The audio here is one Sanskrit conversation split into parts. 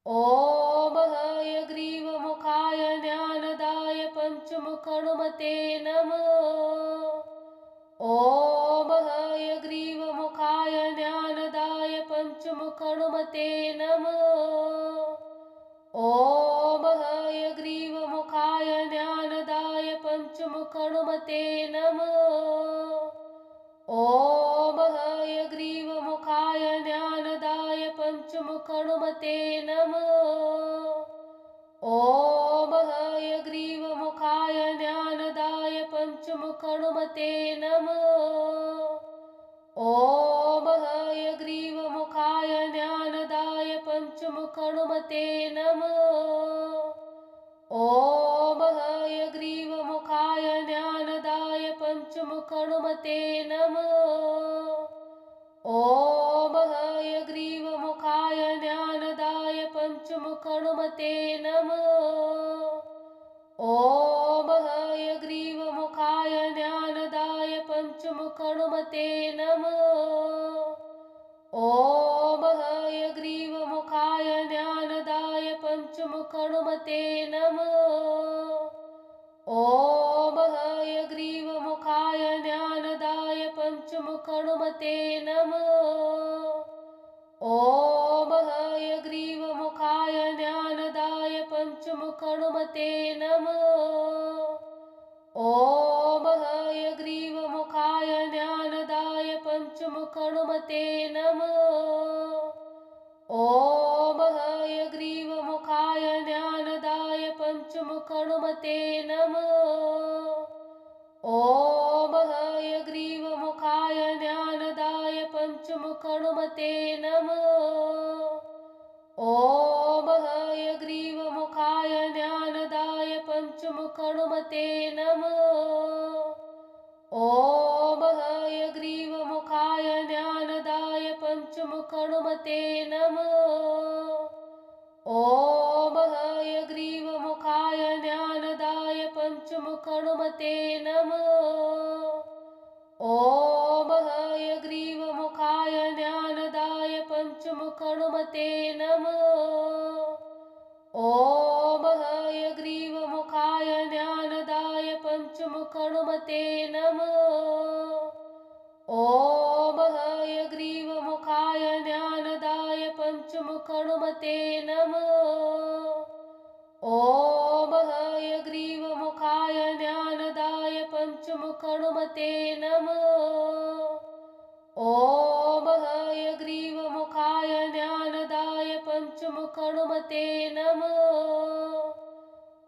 ॐ हयग्रीवमुखाय ज्ञानदाय पञ्चमुखहनुमते नमः। ॐ हयग्रीवमुखाय ज्ञानदाय पञ्चमुखहनुमते नमः। ॐ हयग्रीवमुखाय ज्ञानदाय पञ्चमुखहनुमते नमः। ॐ हयग्रीवमुखाय ज्ञानदाय पञ्चमुखहनुमते नमः। ॐ हयग्रीवमुखाय ज्ञानदाय पञ्चमुखहनुमते नमः। ॐ हयग्रीवमुखाय ज्ञानदाय पञ्चमुखहनुमते नमः। ॐ हयग्रीवमुखाय ज्ञानदाय पञ्चमुखहनुमते नमः। ॐ हयग्रीवमुखाय ज्ञानदाय पञ्चमुखहनुमते नमः। ॐ हयग्रीवमुखाय ज्ञानदाय पञ्चमुखहनुमते नमः। ॐ हयग्रीवमुखाय ज्ञानदाय पञ्चमुखहनुमते नमः। ॐ हयग्रीवमुखाय ज्ञानदाय पञ्चमुखहनुमते नमः। ॐ हयग्रीवमुखाय ज्ञानदाय पञ्चमुखहनुमते नमः। ॐ हयग्रीवमुखाय ज्ञानदाय पञ्चमुखहनुमते नमः। ॐ हयग्रीवमुखाय ज्ञानदाय पञ्चमुखहनुमते नमः। ॐ हयग्रीवमुखाय ज्ञानदाय पञ्चमुखहनुमते नमः। ॐ हयग्रीवमुखाय ज्ञानदाय पञ्चमुखहनुमते नमः। ॐ हयग्रीवमुखाय ज्ञानदाय पञ्चमुखहनुमते नमः। ॐ हयग्रीवमुखाय ज्ञानदाय पञ्चमुखहनुमते नमः। ॐ हयग्रीवमुखाय ज्ञानदाय पञ्चमुखहनुमते नमः। ॐ हयग्रीवमुखाय ज्ञानदाय पञ्चमुखहनुमते नमः। ॐ हयग्रीवमुखाय ज्ञानदाय पञ्चमुखहनुमते नमः। ॐ हयग्रीवमुखाय ज्ञानदाय पञ्चमुखहनुमते नमः। ॐ हयग्रीवमुखाय ज्ञानदाय पञ्चमुखहनुमते नमः।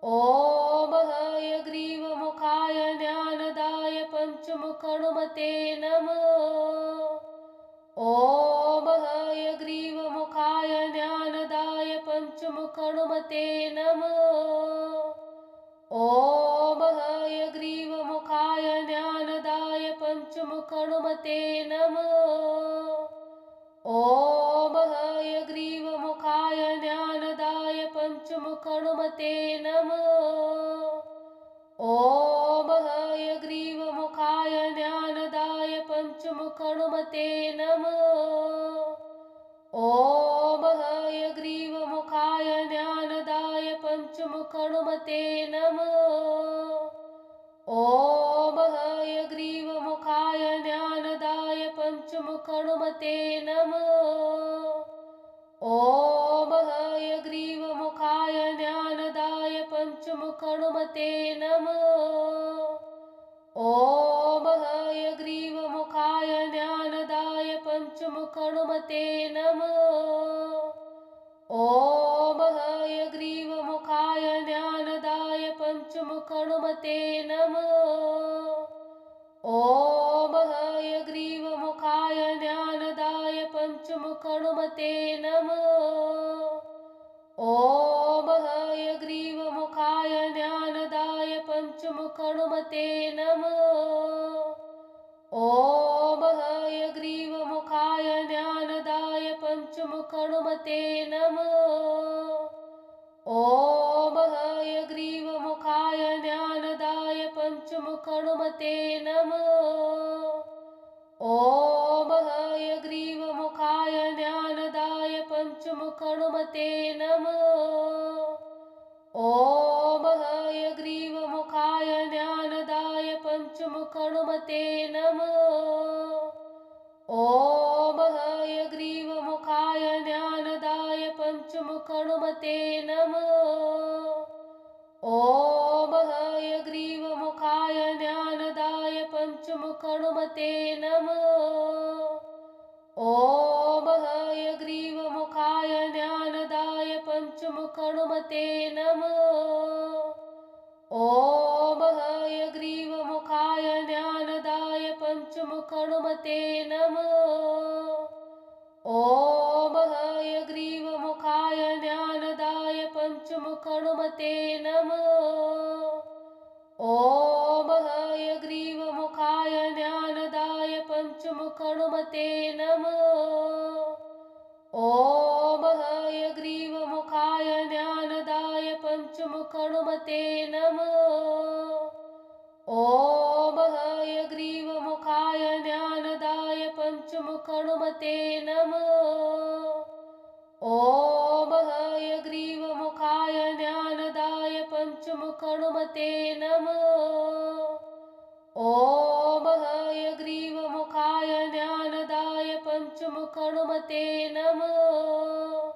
ॐ हयग्रीवमुखाय ज्ञानदाय पञ्चमुखहनुमते नमः। ॐ हयग्रीवमुखाय ज्ञानदाय पञ्चमुखहनुमते नमः। ॐ हयग्रीवमुखाय ज्ञानदाय पञ्चमुखहनुमते नमः। ॐ हयग्रीवमुखाय ज्ञानदाय पञ्चमुखहनुमते नमः। ॐ हयग्रीवमुखाय ज्ञानदाय पञ्चमुखहनुमते नमः। ॐ हयग्रीवमुखाय ज्ञानदाय पञ्चमुखहनुमते नमः। ॐ हयग्रीवमुखाय ज्ञानदाय पञ्चमुखहनुमते नमः। ॐ हयग्रीवमुखाय ज्ञानदाय पञ्चमुखहनुमते नमः। ॐ हयग्रीवमुखाय ज्ञानदाय पञ्चमुखहनुमते नमः। ॐ हयग्रीवमुखाय ज्ञानदाय पञ्चमुखहनुमते नमः। ॐ हयग्रीवमुखाय ज्ञानदाय पञ्चमुखहनुमते नमः। ॐ हयग्रीवमुखाय ज्ञानदाय पञ्चमुखहनुमते नमः। ॐ हयग्रीवमुखाय ज्ञानदाय पञ्चमुखहनुमते नमः। ॐ हयग्रीवमुखाय ज्ञानदाय पञ्चमुखहनुमते नमः। ॐ हयग्रीवमुखाय ज्ञानदाय पञ्चमुखहनुमते मखणुमते नमः। ॐ हयग्रीवमुखाय ज्ञानदाय पञ्चमुखनुमते नमः। ॐ हयग्रीवमुखाय ज्ञानदाय पञ्चमुखनुमते नमः। ॐ हयग्रीवमुखाय ज्ञानदाय पञ्चमुखनुमते नमः। ॐ हयग्रीवमुखाय ज्ञानदाय पञ्चमुखनुमते नमः। ॐ हयग्रीवमुखाय ज्ञानदाय पञ्चमुखनुमते नमः। ॐ हयग्रीवमुखाय ज्ञानदाय पञ्चमुखनुमते नमः। ॐ हयग्रीवमुखाय ज्ञानदाय पञ्चमुखनुमते नमः। ॐ हयग्रीवमुखाय ज्ञानदाय पञ्चमुखनुमते नमः। ॐ हयग्रीवमुखाय ज्ञानदाय पञ्चमुखनुमते नमः। ॐ हयग्रीवमुखाय ज्ञानदाय पञ्चमुखनुमते नमः। ॐ हयग्रीवमुखाय ज्ञानदाय पञ्चमुखनुमते नमः।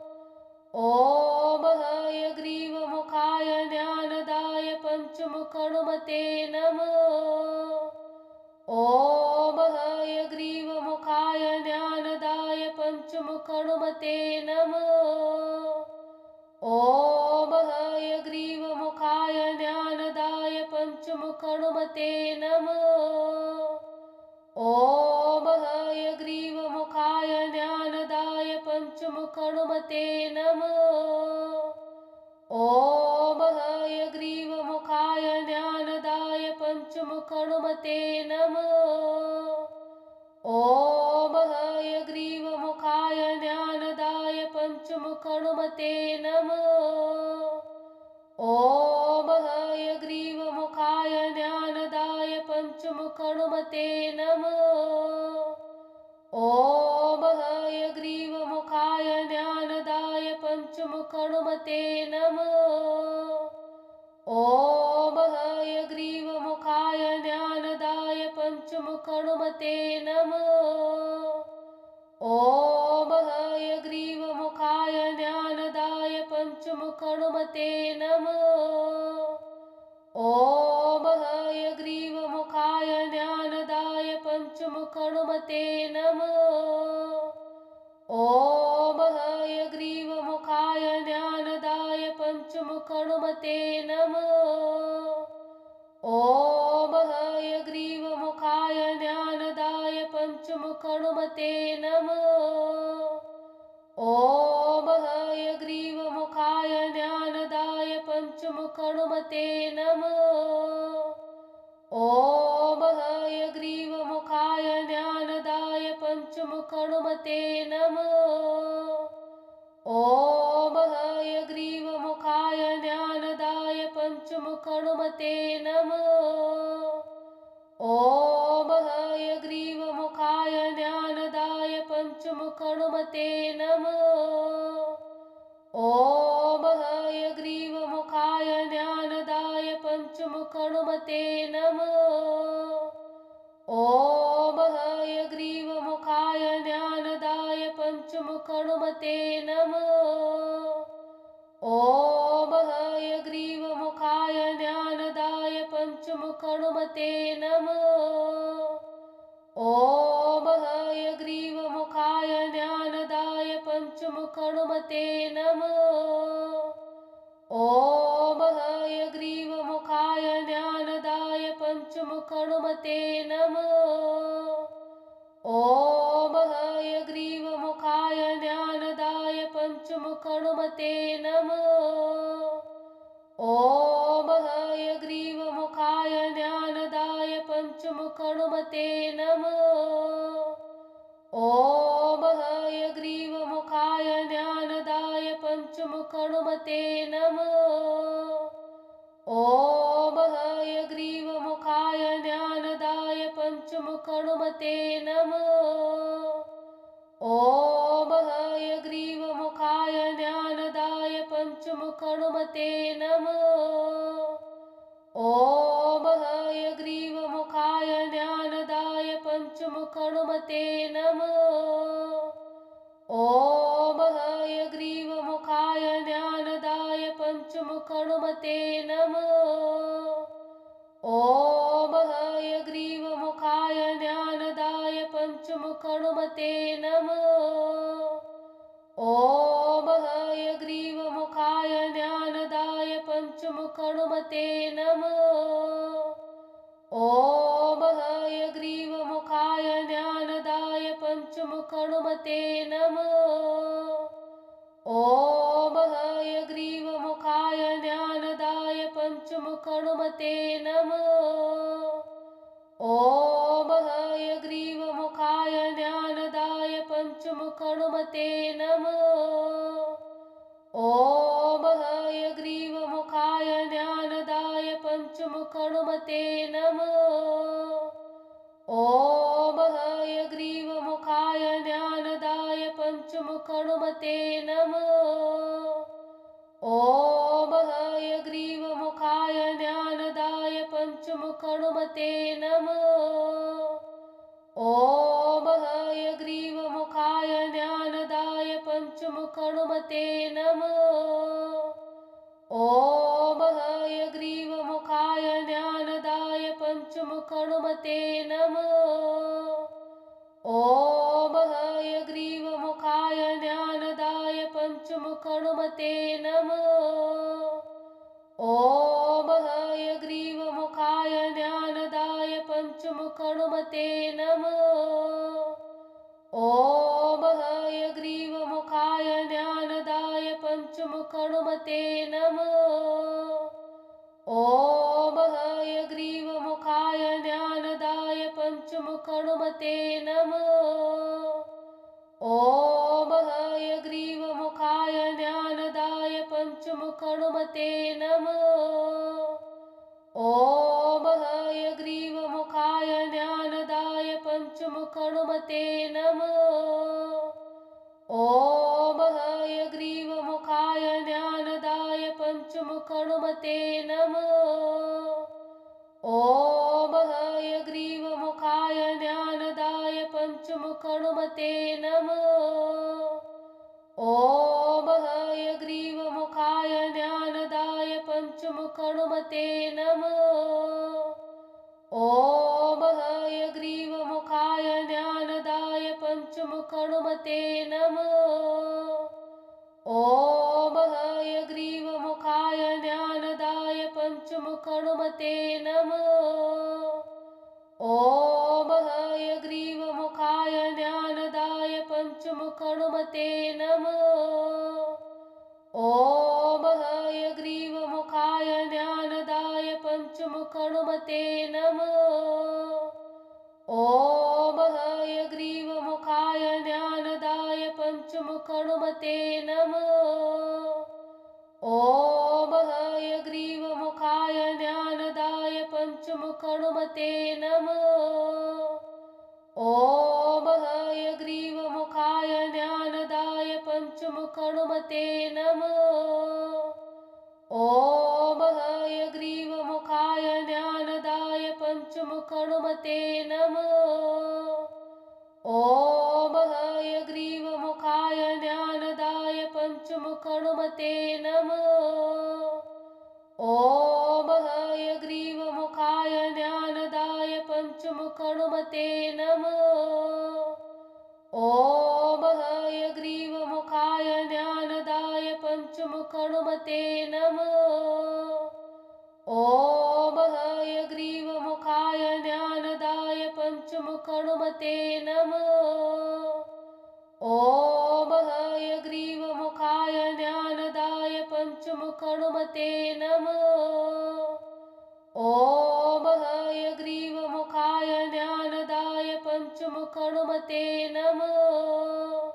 ॐ हयग्रीवमुखाय ज्ञानदाय पञ्चमुखनुमते नमः। ॐ हयग्रीवमुखाय ज्ञानदाय पञ्चमुखनुमते नमः। ॐ हयग्रीवमुखाय ज्ञानदाय पञ्चमुखनुमते नमः। ॐ हयग्रीवमुखाय ज्ञानदाय पञ्चमुखनुमते नमः। ॐ हयग्रीवमुखाय ज्ञानदाय पञ्चमुखनुमते नमः। ॐ हयग्रीवमुखाय ज्ञानदाय पञ्चमुखनुमते नमः। ॐ हयग्रीवमुखाय ज्ञानदाय पञ्चमुखनुमते नमः। ॐ हयग्रीवमुखाय ज्ञानदाय पञ्चमुखनुमते नमः। ॐ हयग्रीवमुखाय ज्ञानदाय पञ्चमुखनुमते नमः। ॐ हयग्रीवमुखाय ज्ञानदाय पञ्चमुखनुमते नमः। ॐ हयग्रीवमुखाय ज्ञानदाय पञ्चमुखनुमते नमः। ॐ हयग्रीवमुखाय ज्ञानदाय पञ्चमुखनुमते नमः। ॐ हयग्रीवमुखाय ज्ञानदाय पञ्चमुखनुमते नमः। ॐ हयग्रीवमुखाय ज्ञानदाय पञ्चमुखनुमते नमः। ॐ हयग्रीवमुखाय ज्ञानदाय पञ्चमुखनुमते नमः। ॐ हयग्रीवमुखाय ज्ञानदाय पञ्चमुखनुमते नमः। ॐ हयग्रीवमुखाय ज्ञानदाय पञ्चमुखनुमते नमः। ॐ हयग्रीवमुखाय ज्ञानदाय पञ्चमुखनुमते नमः। ॐ हयग्रीवमुखाय ज्ञानदाय पञ्चमुखनुमते नमः। ॐ हयग्रीवमुखाय ज्ञानदाय पञ्चमुखनुमते नमः। ॐ हयग्रीवमुखाय ज्ञानदाय पञ्चमुखनुमते नमः। ॐ हयग्रीवमुखाय ज्ञानदाय पञ्चमुखनुमते नमः। ॐ हयग्रीवमुखाय ज्ञानदाय पञ्चमुखनुमते नमः। ॐ हयग्रीवमुखाय ज्ञानदाय पञ्चमुखनुमते नमः। ॐ हयग्रीवमुखाय ज्ञानदाय पञ्चमुखनुमते नमः। ॐ हयग्रीवमुखाय ज्ञानदाय पञ्चमुखनुमते नमः। ॐ हयग्रीवमुखाय ज्ञानदाय पञ्चमुखहनुमते नमः। ॐ हयग्रीवमुखाय ज्ञानदाय पञ्चमुखहनुमते नमः। ॐ हयग्रीवमुखाय ज्ञानदाय पञ्चमुखहनुमते नमः। ॐ हयग्रीवमुखाय ज्ञानदाय पञ्चमुखहनुमते नमः। ॐ हयग्रीवमुखाय ज्ञानदाय पञ्चमुखहनुमते नमः। ॐ हयग्रीवमुखाय ज्ञानदाय पञ्चमुखहनुमते नमः। ॐ हयग्रीवमुखाय ज्ञानदाय पञ्चमुखहनुमते नमः। ॐ हयग्रीवमुखाय ज्ञानदाय पञ्चमुखहनुमते नमः। ॐ हयग्रीवमुखाय ज्ञानदाय पञ्चमुखहनुमते नमः। ॐ हयग्रीवमुखाय ज्ञानदाय पञ्चमुखहनुमते नमः। ॐ हयग्रीवमुखाय ज्ञानदाय पञ्चमुखहनुमते नमः। ॐ हयग्रीवमुखाय ज्ञानदाय पञ्चमुखहनुमते नमः। ॐ हयग्रीवमुखाय ज्ञानदाय पञ्चमुखहनुमते नमः। ॐ हयग्रीवमुखाय ज्ञानदाय पञ्चमुखहनुमते नमः। ॐ हयग्रीवमुखाय ज्ञानदाय पञ्चमुखहनुमते नमः। ॐ हयग्रीवमुखाय ज्ञानदाय पञ्चमुखहनुमते नमः। ॐ हयग्रीवमुखाय ज्ञानदाय पञ्चमुखहनुमते नमः। ॐ हयग्रीवमुखाय ज्ञानदाय पञ्चमुखहनुमते नमः। ॐ हयग्रीवमुखाय ज्ञानदाय पञ्चमुखहनुमते नमः। ॐ हयग्रीवमुखाय ज्ञानदाय पञ्चमुखहनुमते नमः। ॐ हयग्रीवमुखाय ज्ञानदाय पञ्चमुखहनुमते नमः। ॐ हयग्रीवमुखाय ज्ञानदाय पञ्चमुखहनुमते नमः। ॐ हयग्रीवमुखाय ज्ञानदाय पञ्चमुखहनुमते नमः। ॐ हयग्रीवमुखाय ज्ञानदाय पञ्चमुखहनुमते नमः। ॐ हयग्रीवमुखाय ज्ञानदाय पञ्चमुखहनुमते नमः। ॐ हयग्रीवमुखाय ज्ञानदाय पञ्चमुखहनुमते नमः। ॐ हयग्रीवमुखाय ज्ञानदाय पञ्चमुखहनुमते नमः। ॐ हयग्रीवमुखाय ज्ञानदाय पञ्चमुखहनुमते नमः। ॐ हयग्रीवमुखाय ज्ञानदाय पञ्चमुखहनुमते नमः। ॐ हयग्रीवमुखाय ज्ञानदाय पञ्चमुखहनुमते नमः। ॐ हयग्रीवमुखाय ज्ञानदाय पञ्चमुखहनुमते नमः। ॐ हयग्रीवमुखाय ज्ञानदाय पञ्चमुखहनुमते नमः। ॐ हयग्रीवमुखाय ज्ञानदाय पञ्चमुखहनुमते नमः। ॐ हयग्रीवमुखाय ज्ञानदाय पञ्चमुखहनुमते नमः। ॐ हयग्रीवमुखाय ज्ञानदाय पञ्चमुखहनुमते नमः। ॐ हयग्रीवमुखाय ज्ञानदाय पञ्चमुखहनुमते नमः।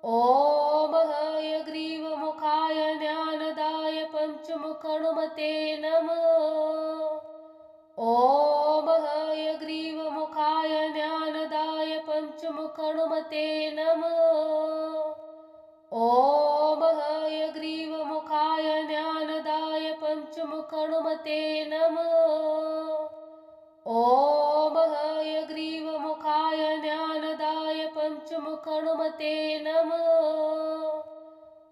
ॐ हयग्रीवमुखाय ज्ञानदाय पञ्चमुखहनुमते नमः। ॐ हयग्रीवमुखाय ज्ञानदाय पञ्चमुखहनुमते नमः। ॐ हयग्रीवमुखाय पंचमुखहनुमते नमः। ॐ हयग्रीवमुखाय ज्ञानदाय पंचमुखहनुमते नमः।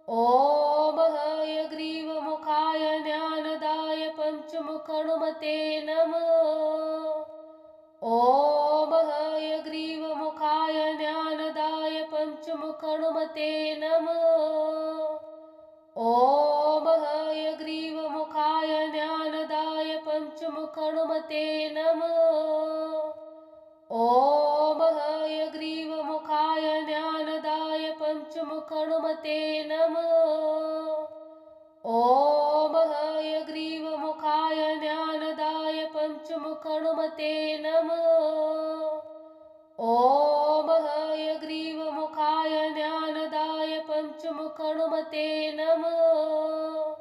ॐ हयग्रीवमुखाय ज्ञानदाय पंचमुखहनुमते नमः। ॐ हयग्रीवमुखाय ज्ञानदाय पंचमुखहनुमते नमः। ॐ हयग्रीवमुखाय ज्ञानदाय पंचमुखहनुमते नमः। ॐ हयग्रीवमुखाय ज्ञानदाय पंचमुखहनुमते नमः। ॐ हयग्रीवमुखाय ज्ञानदाय पंचमुखहनुमते नमः। ॐ हयग्रीवमुखाय ज्ञानदाय पंचमुखहनुमते नमः।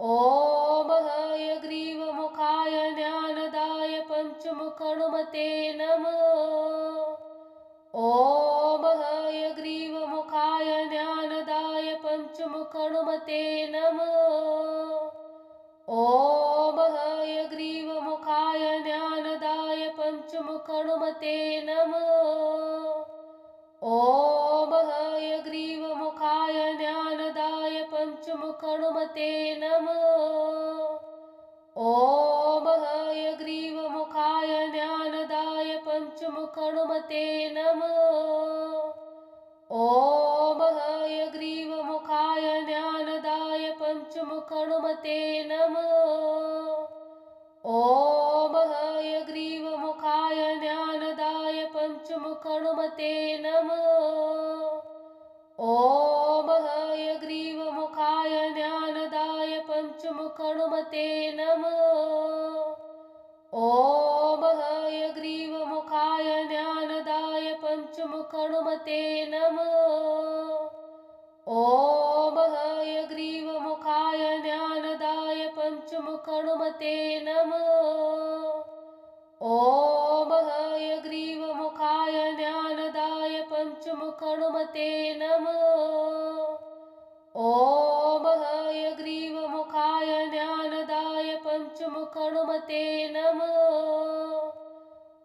ॐ हयग्रीवमुखाय ज्ञानदाय पंचमुखहनुमते नमः। ॐ हयग्रीवमुखाय ज्ञानदाय पंचमुखहनुमते नमः। ॐ हयग्रीवमुखाय ज्ञानदाय पंचमुखहनुमते नमः। ॐ हयग्रीवमुखाय ज्ञानदाय पंचमुखहनुमते नमः। ॐ हयग्रीवमुखाय ज्ञानदाय पंचमुखहनुमते नमः। ॐ हयग्रीवमुखाय ज्ञानदाय पंचमुखहनुमते नमः। ॐ हयग्रीवमुखाय ज्ञानदाय पंचमुखहनुमते नमः। ॐ हयग्रीवमुखाय ज्ञानदाय पंचमुखहनुमते नमः। ॐ हयग्रीवमुखाय ज्ञानदाय पंचमुखहनुमते नमः। ॐ हयग्रीवमुखाय ज्ञानदाय पंचमुखहनुमते नमः। ॐ हयग्रीवमुखाय ज्ञानदाय पंचमुखहनुमते नमः। ॐ हयग्रीवमुखाय ज्ञानदाय पंचमुखहनुमते नमः।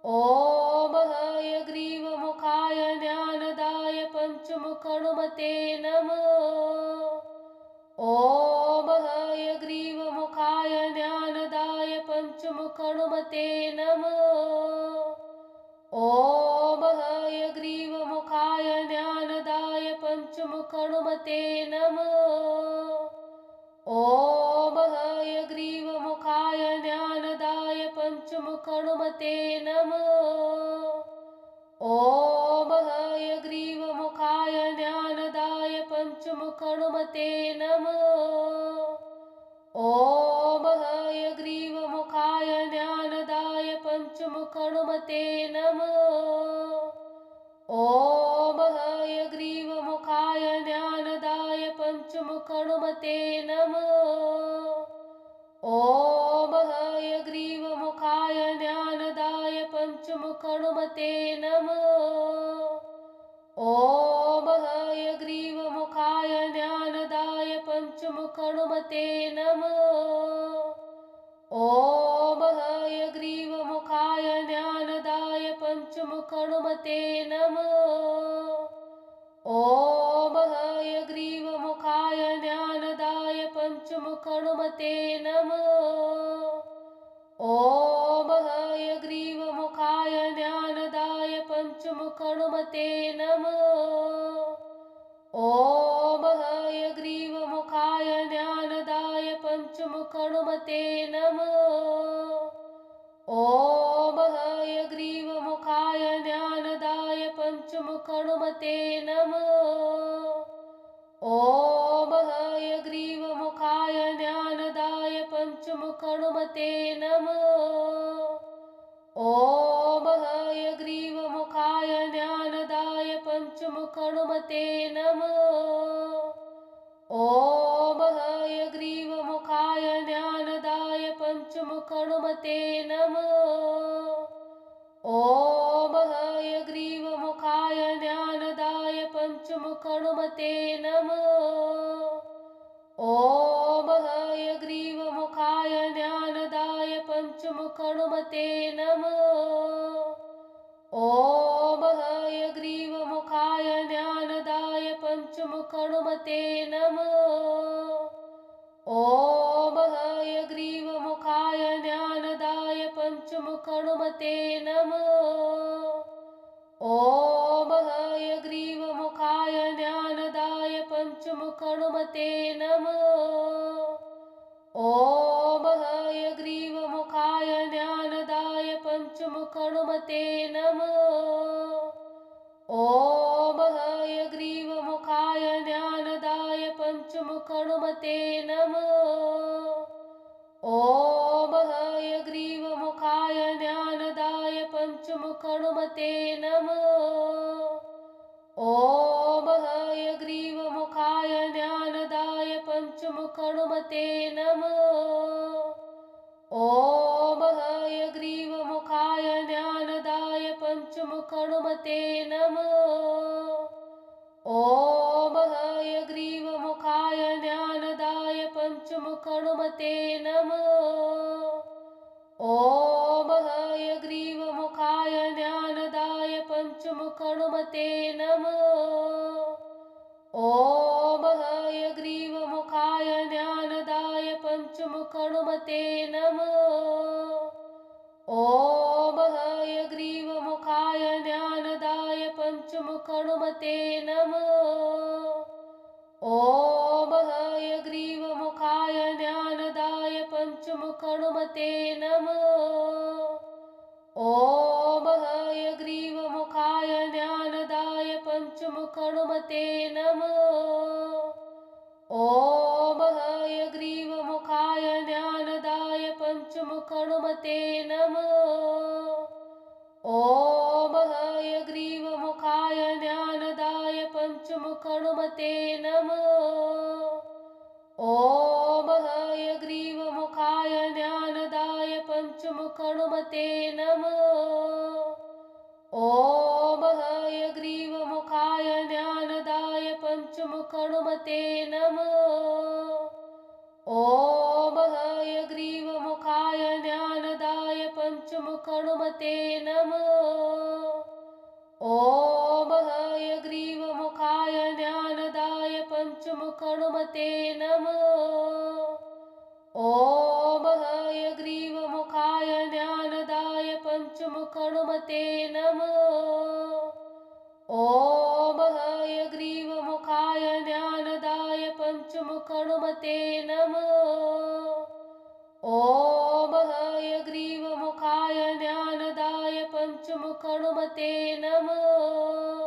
ॐ हयग्रीवमुखाय ज्ञानदाय पंचमुखहनुमते नमः। ॐ हयग्रीवमुखाय ज्ञानदाय पंचमुखहनुमते नमः। ॐ हयग्रीवमुखाय ज्ञानदाय पंचमुखहनुमते नमः। ॐ हयग्रीवमुखाय ज्ञानदाय पंचमुखहनुमते नमः। ॐ हयग्रीवमुखाय ज्ञानदाय पंचमुखहनुमते नमः। ॐ हयग्रीवमुखाय ज्ञानदाय पंचमुखहनुमते नमः। ॐ हयग्रीवमुखाय ज्ञानदाय पंचमुखहनुमते नमः। ॐ हयग्रीवमुखाय ज्ञानदाय पंचमुखहनुमते नमः। ॐ हयग्रीवमुखाय ज्ञानदाय पंचमुखहनुमते नमः। ॐ हयग्रीवमुखाय ज्ञानदाय पंचमुखहनुमते नमः। ॐ हयग्रीवमुखाय ज्ञानदाय पंचमुखहनुमते नमः। ॐ हयग्रीवमुखाय ज्ञानदाय पंचमुखहनुमते नमः। ॐ हयग्रीवमुखाय ज्ञानदाय पंचमुखहनुमते नमः। ॐ हयग्रीवमुखाय ज्ञानदाय पंचमुखहनुमते नमः। ॐ हयग्रीवमुखाय ज्ञानदाय पंचमुखहनुमते नमः। ॐ हयग्रीवमुखाय ज्ञानदाय पंचमुखहनुमते नमः। ॐ हयग्रीवमुखाय ज्ञानदाय पंचमुखहनुमते नमः। ॐ हयग्रीवमुखाय ज्ञानदाय पंचमुखहनुमते नमः। ॐ हयग्रीवमुखाय पञ्चमुखहनुमते नमः। ॐ हयग्रीवमुखाय ज्ञानदाय पञ्चमुखहनुमते नमः। ॐ हयग्रीवमुखाय ज्ञानदाय पञ्चमुखहनुमते नमः। ॐ हयग्रीवमुखाय ज्ञानदाय पञ्चमुखहनुमते नमः। ॐ हयग्रीवमुखाय ज्ञानदाय पञ्चमुखहनुमते नमः। ॐ हयग्रीवमुखाय ज्ञानदाय पञ्चमुखहनुमते नमः। ॐ हयग्रीवमुखाय ज्ञानदाय पञ्चमुखहनुमते नमः। ॐ हयग्रीवमुखाय ज्ञानदाय पञ्चमुखहनुमते नमः। ॐ हयग्रीवमुखाय ज्ञानदाय पञ्चमुखहनुमते नमः। ॐ हयग्रीवमुखाय ज्ञानदाय पञ्चमुखहनुमते नमः। ॐ हयग्रीवमुखाय ज्ञानदाय पञ्चमुखहनुमते नमः। ॐ हयग्रीवमुखाय ज्ञानदाय पञ्चमुखहनुमते नमः। ॐ हयग्रीवमुखाय ज्ञानदाय पञ्चमुखहनुमते नमः। ॐ हयग्रीवमुखाय ज्ञानदाय पञ्चमुखहनुमते नमः। ॐ हयग्रीवमुखाय ज्ञानदाय पञ्चमुखहनुमते नमः। ॐ हयग्रीवमुखाय ज्ञानदाय पञ्चमुखहनुमते नमः। ॐ हयग्रीवमुखाय ज्ञानदाय पञ्चमुखहनुमते नमः। ॐ हयग्रीवमुखाय ज्ञानदाय पञ्चमुखहनुमते नमः। ॐ हयग्रीवमुखाय ज्ञानदाय पञ्चमुखहनुमते नमः। ॐ हयग्रीवमुखाय ज्ञानदाय पञ्चमुखहनुमते नमः। ॐ हयग्रीवमुखाय ज्ञानदाय पञ्चमुखहनुमते नमः। ॐ हयग्रीवमुखाय ज्ञानदाय पञ्चमुखहनुमते नमः। ॐ हयग्रीवमुखाय ज्ञानदाय पञ्चमुखहनुमते नमः। ॐ हयग्रीवमुखाय ज्ञानदाय पञ्चमुखहनुमते नमः।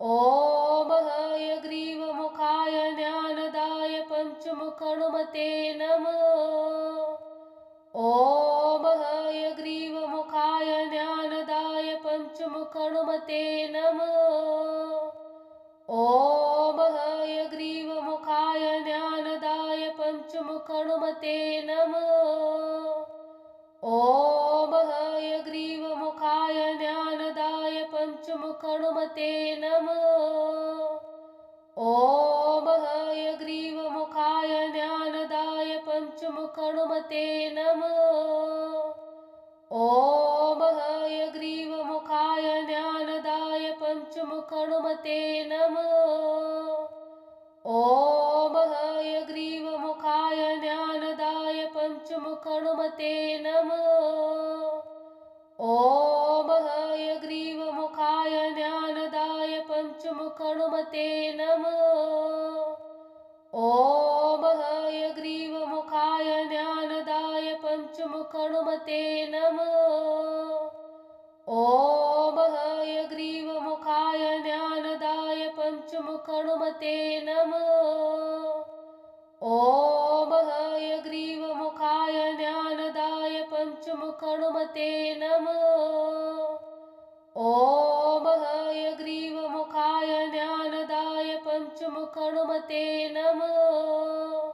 ॐ हयग्रीवमुखाय ज्ञानदाय पञ्चमुखहनुमते नमः। ॐ हयग्रीवमुखाय ज्ञानदाय पञ्चमुखहनुमते नमः। ॐ हयग्रीवमुखाय ज्ञानदाय पञ्चमुखहनुमते नमः। ॐ हयग्रीवमुखाय ज्ञानदाय पञ्चमुखहनुमते नमः। ॐ हयग्रीवमुखाय ज्ञानदाय पञ्चमुखहनुमते नमः। ॐ हयग्रीवमुखाय ज्ञानदाय पञ्चमुखहनुमते नमः। ॐ हयग्रीवमुखाय ज्ञानदाय पञ्चमुखहनुमते नमः। ॐ हयग्रीवमुखाय ज्ञानदाय पञ्चमुखहनुमते नमः। ॐ हयग्रीवमुखाय ज्ञानदाय पञ्चमुखहनुमते नमः। ॐ हयग्रीवमुखाय ज्ञानदाय पञ्चमुखहनुमते नमः। ॐ हयग्रीवमुखाय ज्ञानदाय पञ्चमुखहनुमते नमः। ॐ हयग्रीवमुखाय ज्ञानदाय पञ्चमुखहनुमते नमः।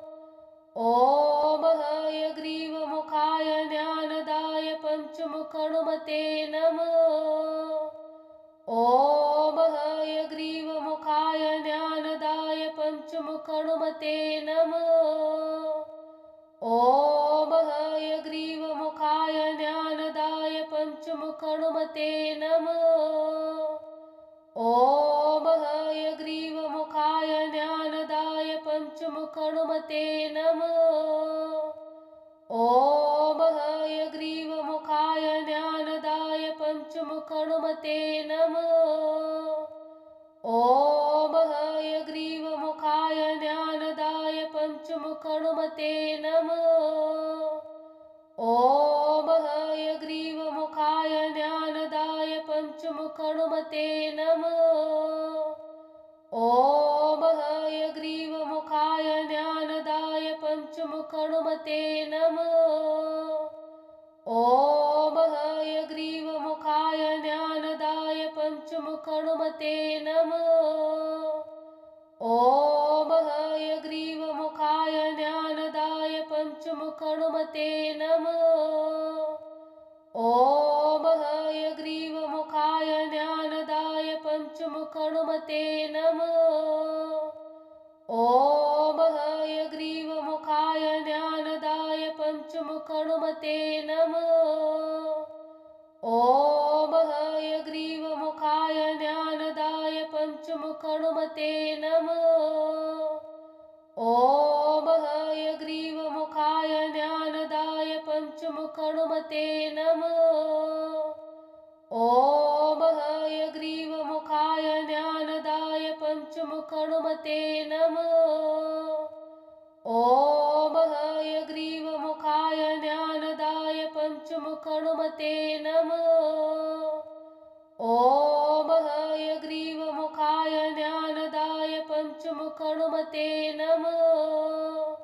ॐ हयग्रीवमुखाय ज्ञानदाय पञ्चमुखहनुमते नमः। ॐ हयग्रीवमुखाय ज्ञानदाय पञ्चमुखहनुमते नमः। ॐ हयग्रीवमुखाय पञ्चमुखहनुमते नमः। ॐ हयग्रीवमुखाय ज्ञानदाय पञ्चमुखहनुमते नमः। ॐ हयग्रीवमुखाय ज्ञानदाय पञ्चमुखहनुमते नमः। ॐ हयग्रीवमुखाय ज्ञानदाय पञ्चमुखहनुमते नमः। ॐ हयग्रीवमुखाय ज्ञानदाय पञ्चमुखहनुमते नमः। ॐ हयग्रीवमुखाय ज्ञानदाय पञ्चमुखहनुमते नमः। ॐ हयग्रीवमुखाय ज्ञानदाय पञ्चमुखहनुमते नमः। ॐ हयग्रीवमुखाय ज्ञानदाय पञ्चमुखहनुमते नमः। ॐ हयग्रीवमुखाय ज्ञानदाय पञ्चमुखहनुमते नमः। ॐ हयग्रीवमुखाय ज्ञानदाय पञ्चमुखहनुमते नमः। ॐ हयग्रीवमुखाय ज्ञानदाय पञ्चमुखहनुमते नमः। ॐ हयग्रीवमुखाय ज्ञानदाय पञ्चमुखहनुमते नमः। ॐ हयग्रीवमुखाय ज्ञानदाय पञ्चमुखहनुमते नमः। ॐ हयग्रीवमुखाय ज्ञानदाय पञ्चमुखहनुमते नमः।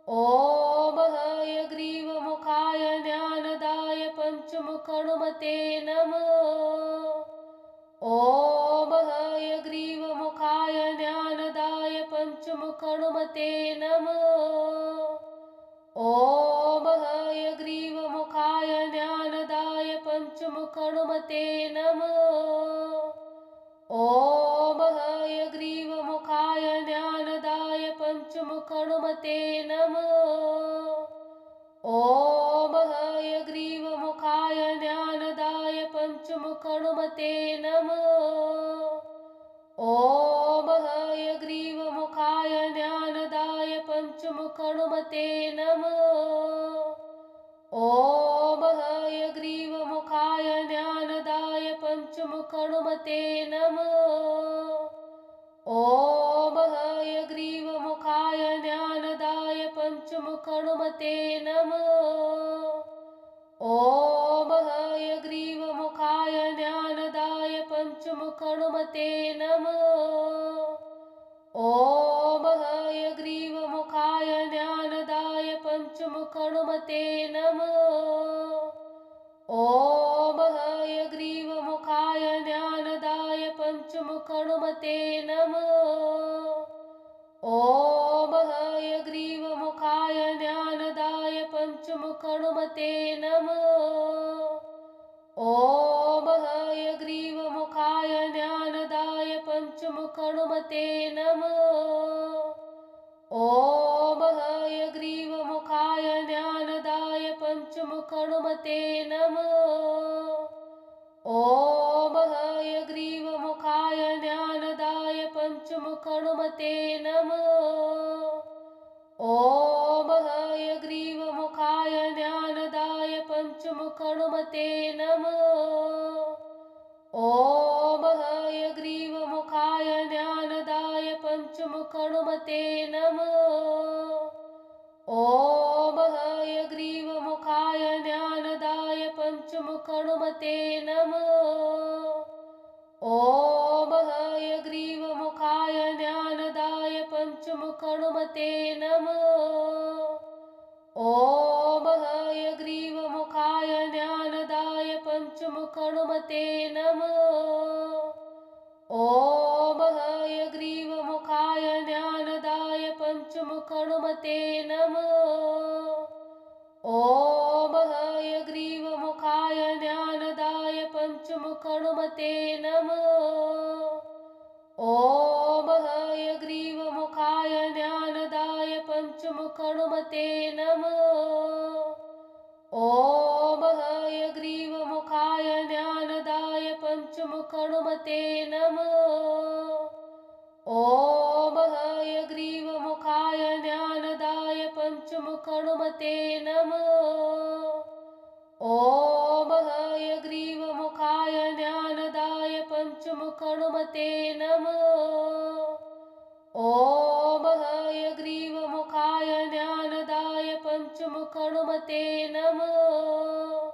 ॐ हयग्रीवमुखाय ज्ञानदाय पञ्चमुखहनुमते नमः। ॐ हयग्रीवमुखाय ज्ञानदाय पञ्चमुखहनुमते नमः। ॐ हयग्रीवमुखाय ज्ञानदाय पञ्चमुखहनुमते नमः। ॐ हयग्रीवमुखाय ज्ञानदाय पञ्चमुखहनुमते नमः। ॐ हयग्रीवमुखाय ज्ञानदाय पञ्चमुखहनुमते नमः। ॐ हयग्रीवमुखाय ज्ञानदाय पञ्चमुखहनुमते नमः। ॐ हयग्रीवमुखाय ज्ञानदाय पञ्चमुखहनुमते नमः। ॐ हयग्रीवमुखाय ज्ञानदाय पञ्चमुखहनुमते नमः। ॐ हयग्रीवमुखाय ज्ञानदाय पञ्चमुखहनुमते नमः। ॐ हयग्रीवमुखाय ज्ञानदाय पञ्चमुखहनुमते नमः। ॐ हयग्रीवमुखाय ज्ञानदाय पञ्चमुखहनुमते नमः। ॐ हयग्रीवमुखाय ज्ञानदाय पञ्चमुखहनुमते नमः। ॐ हयग्रीवमुखाय ज्ञानदाय पञ्चमुखहनुमते नमः। ॐ हयग्रीवमुखाय ज्ञानदाय पञ्चमुखहनुमते नमः। ॐ हयग्रीवमुखाय ज्ञानदाय पञ्चमुखहनुमते नमः। ॐ हयग्रीवमुखाय ज्ञानदाय पञ्चमुखहनुमते नमः। ॐ हयग्रीवमुखाय ज्ञानदाय पञ्चमुखहनुमते नमः। ॐ हयग्रीवमुखाय ज्ञानदाय पञ्चमुखहनुमते नमः। ॐ हयग्रीवमुखाय ज्ञानदाय पञ्चमुखहनुमते नमः। ॐ हयग्रीवमुखाय ज्ञानदाय पञ्चमुखहनुमते नमः। ॐ हयग्रीवमुखाय ज्ञानदाय पञ्चमुखहनुमते नमः। ॐ हयग्रीवमुखाय ज्ञानदाय पञ्चमुखहनुमते नमः। ॐ हयग्रीवमुखाय ज्ञानदाय पञ्चमुखहनुमते नमः। ॐ हयग्रीवमुखाय ज्ञानदाय पञ्चमुखहनुमते नमः। ॐ हयग्रीवमुखाय पंचमुखहनुमते नमः। ॐ हयग्रीवमुखाय ज्ञानदाय पंचमुखहनुमते नमः। ॐ हयग्रीवमुखाय ज्ञानदाय पंचमुखहनुमते नमः।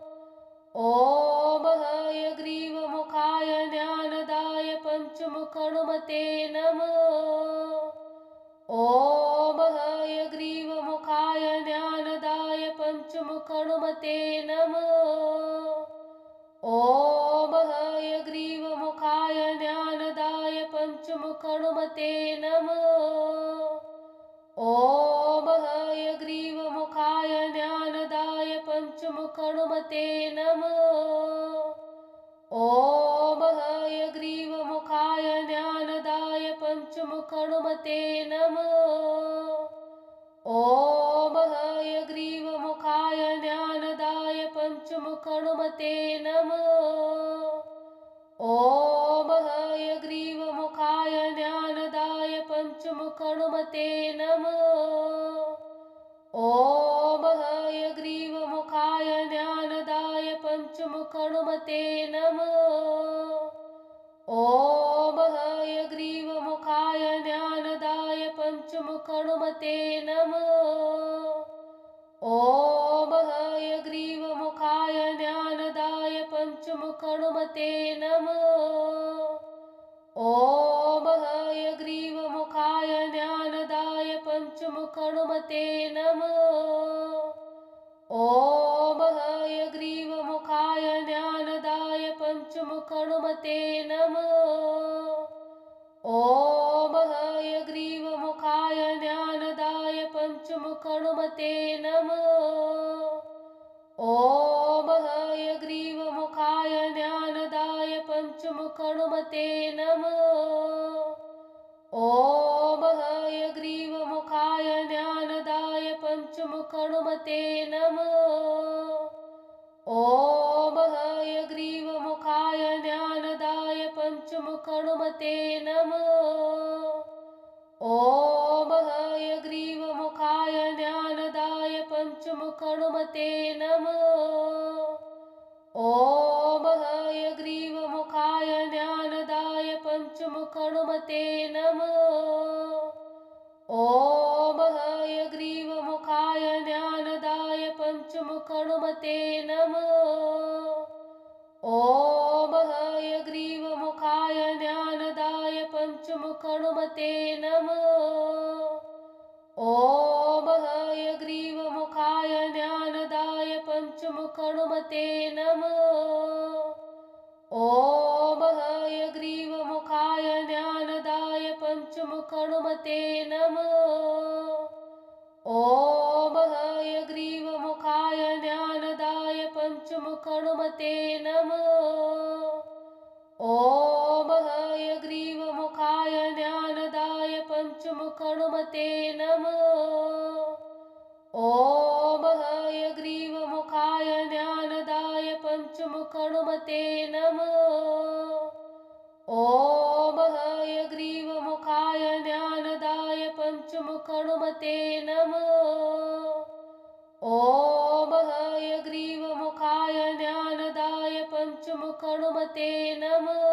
ॐ हयग्रीवमुखाय ज्ञानदाय पंचमुखहनुमते नमः। ॐ हयग्रीवमुखाय ज्ञानदाय पंचमुखहनुमते नमः। ॐ हयग्रीवमुखाय ज्ञानदाय पंचमुखहनुमते नमः। ॐ हयग्रीवमुखाय ज्ञानदाय पंचमुखहनुमते नमः। ॐ हयग्रीवमुखाय ज्ञानदाय पंचमुखहनुमते नमः। ॐ हयग्रीवमुखाय ज्ञानदाय पंचमुखहनुमते नमः। ॐ हयग्रीवमुखाय ज्ञानदाय पंचमुखहनुमते नमः। ॐ हयग्रीवमुखाय ज्ञानदाय पंचमुखहनुमते नमः। ॐ हयग्रीवमुखाय ज्ञानदाय पंचमुखहनुमते नमः। ॐ हयग्रीवमुखाय ज्ञानदाय पंचमुखहनुमते नमः। ॐ हयग्रीवमुखाय ज्ञानदाय पंचमुखहनुमते नमः। ॐ हयग्रीवमुखाय ज्ञानदाय पंचमुखहनुमते नमः। ॐ हयग्रीवमुखाय ज्ञानदाय पंचमुखहनुमते नमः। ॐ हयग्रीवमुखाय ज्ञानदाय पंचमुखहनुमते नमः। ॐ हयग्रीवमुखाय ज्ञानदाय पंचमुखहनुमते नमः। ॐ हयग्रीवमुखाय ज्ञानदाय पंचमुखहनुमते नमः। ॐ हयग्रीवमुखाय ज्ञानदाय पंचमुखहनुमते नमः। ॐ हयग्रीवमुखाय ज्ञानदाय पंचमुखहनुमते नमः। ॐ हयग्रीवमुखाय ज्ञानदाय पंचमुखहनुमते नमः। ॐ हयग्रीवमुखाय ज्ञानदाय पंचमुखहनुमते नमः। ॐ हयग्रीवमुखाय ज्ञानदाय पंचमुखहनुमते नमः। ॐ हयग्रीवमुखाय ज्ञानदाय पंचमुखहनुमते नमः। ॐ हयग्रीवमुखाय ज्ञानदाय पंचमुखहनुमते नमः। ॐ हयग्रीवमुखाय ज्ञानदाय पंचमुखहनुमते नमः। ॐ हयग्रीवमुखाय ज्ञानदाय पंचमुखहनुमते नमः। ॐ हयग्रीवमुखाय ज्ञानदाय पंचमुखहनुमते नमः। ॐ हयग्रीवमुखाय ज्ञानदाय पंचमुखहनुमते नमः।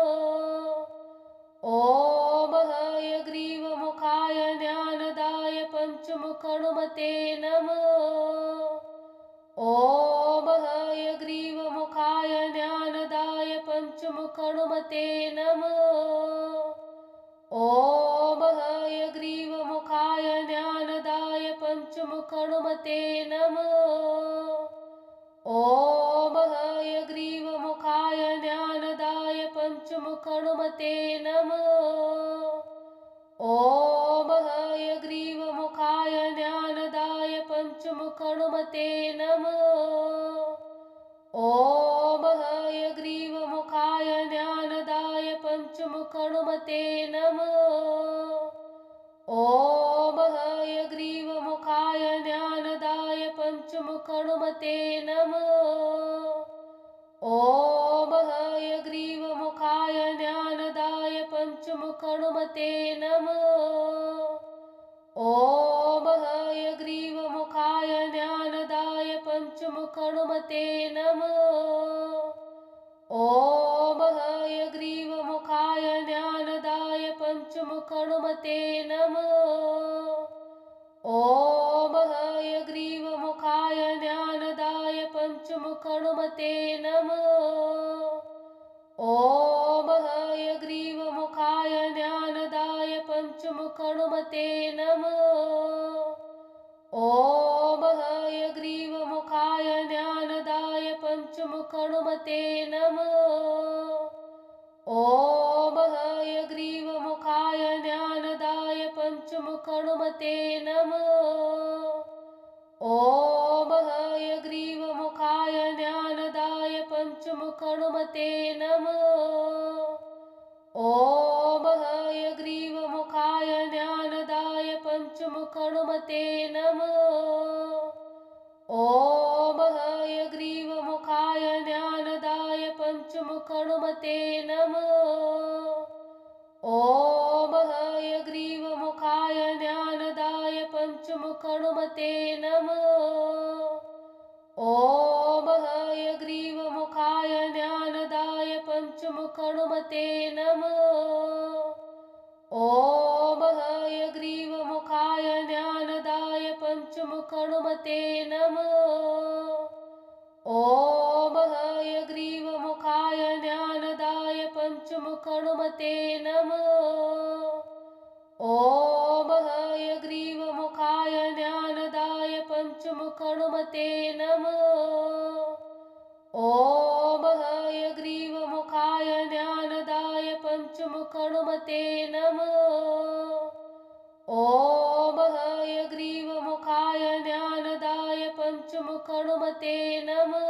ॐ हयग्रीवमुखाय ज्ञानदाय पंचमुखहनुमते नमः। ॐ हयग्रीवमुखाय ज्ञानदाय पंचमुखहनुमते नमः। ॐ हयग्रीवमुखाय ज्ञानदाय पंचमुखहनुमते नमः। ॐ हयग्रीवमुखाय ज्ञानदाय पंचमुखहनुमते नमः। ॐ हयग्रीवमुखाय ज्ञानदाय पंचमुखहनुमते नमः। ॐ हयग्रीवमुखाय ज्ञानदाय पंचमुखहनुमते नमः। ॐ हयग्रीवमुखाय ज्ञानदाय पंचमुखहनुमते नमः। ॐ हयग्रीवमुखाय ज्ञानदाय पंचमुखहनुमते नमः। ॐ हयग्रीवमुखाय पञ्चमुखहनुमते नमः। ॐ हयग्रीवमुखाय ज्ञानदाय पञ्चमुखहनुमते नमः। ॐ हयग्रीवमुखाय ज्ञानदाय पञ्चमुखहनुमते नमः। ॐ हयग्रीवमुखाय ज्ञानदाय पञ्चमुखहनुमते नमः। ॐ हयग्रीवमुखाय ज्ञानदाय पञ्चमुखहनुमते नमः। ॐ हयग्रीवमुखाय ज्ञानदाय पञ्चमुखहनुमते नमः। ॐ हयग्रीवमुखाय ज्ञानदाय पञ्चमुखहनुमते नमः। ॐ हयग्रीवमुखाय ज्ञानदाय पञ्चमुखहनुमते नमः। ॐ हयग्रीवमुखाय ज्ञानदाय पञ्चमुखहनुमते नमः। ॐ हयग्रीवमुखाय ज्ञानदाय पञ्चमुखहनुमते नमः। ॐ हयग्रीवमुखाय ज्ञानदाय पञ्चमुखहनुमते नमः। ॐ हयग्रीवमुखाय ज्ञानदाय पञ्चमुखहनुमते नमः। ॐ हयग्रीवमुखाय ज्ञानदाय पञ्चमुखहनुमते नमः। ॐ हयग्रीवमुखाय ज्ञानदाय पञ्चमुखहनुमते नमः। ॐ हयग्रीवमुखाय ज्ञानदाय पञ्चमुखहनुमते नमः। ॐ हयग्रीवमुखाय ज्ञानदाय पञ्चमुखहनुमते नमः।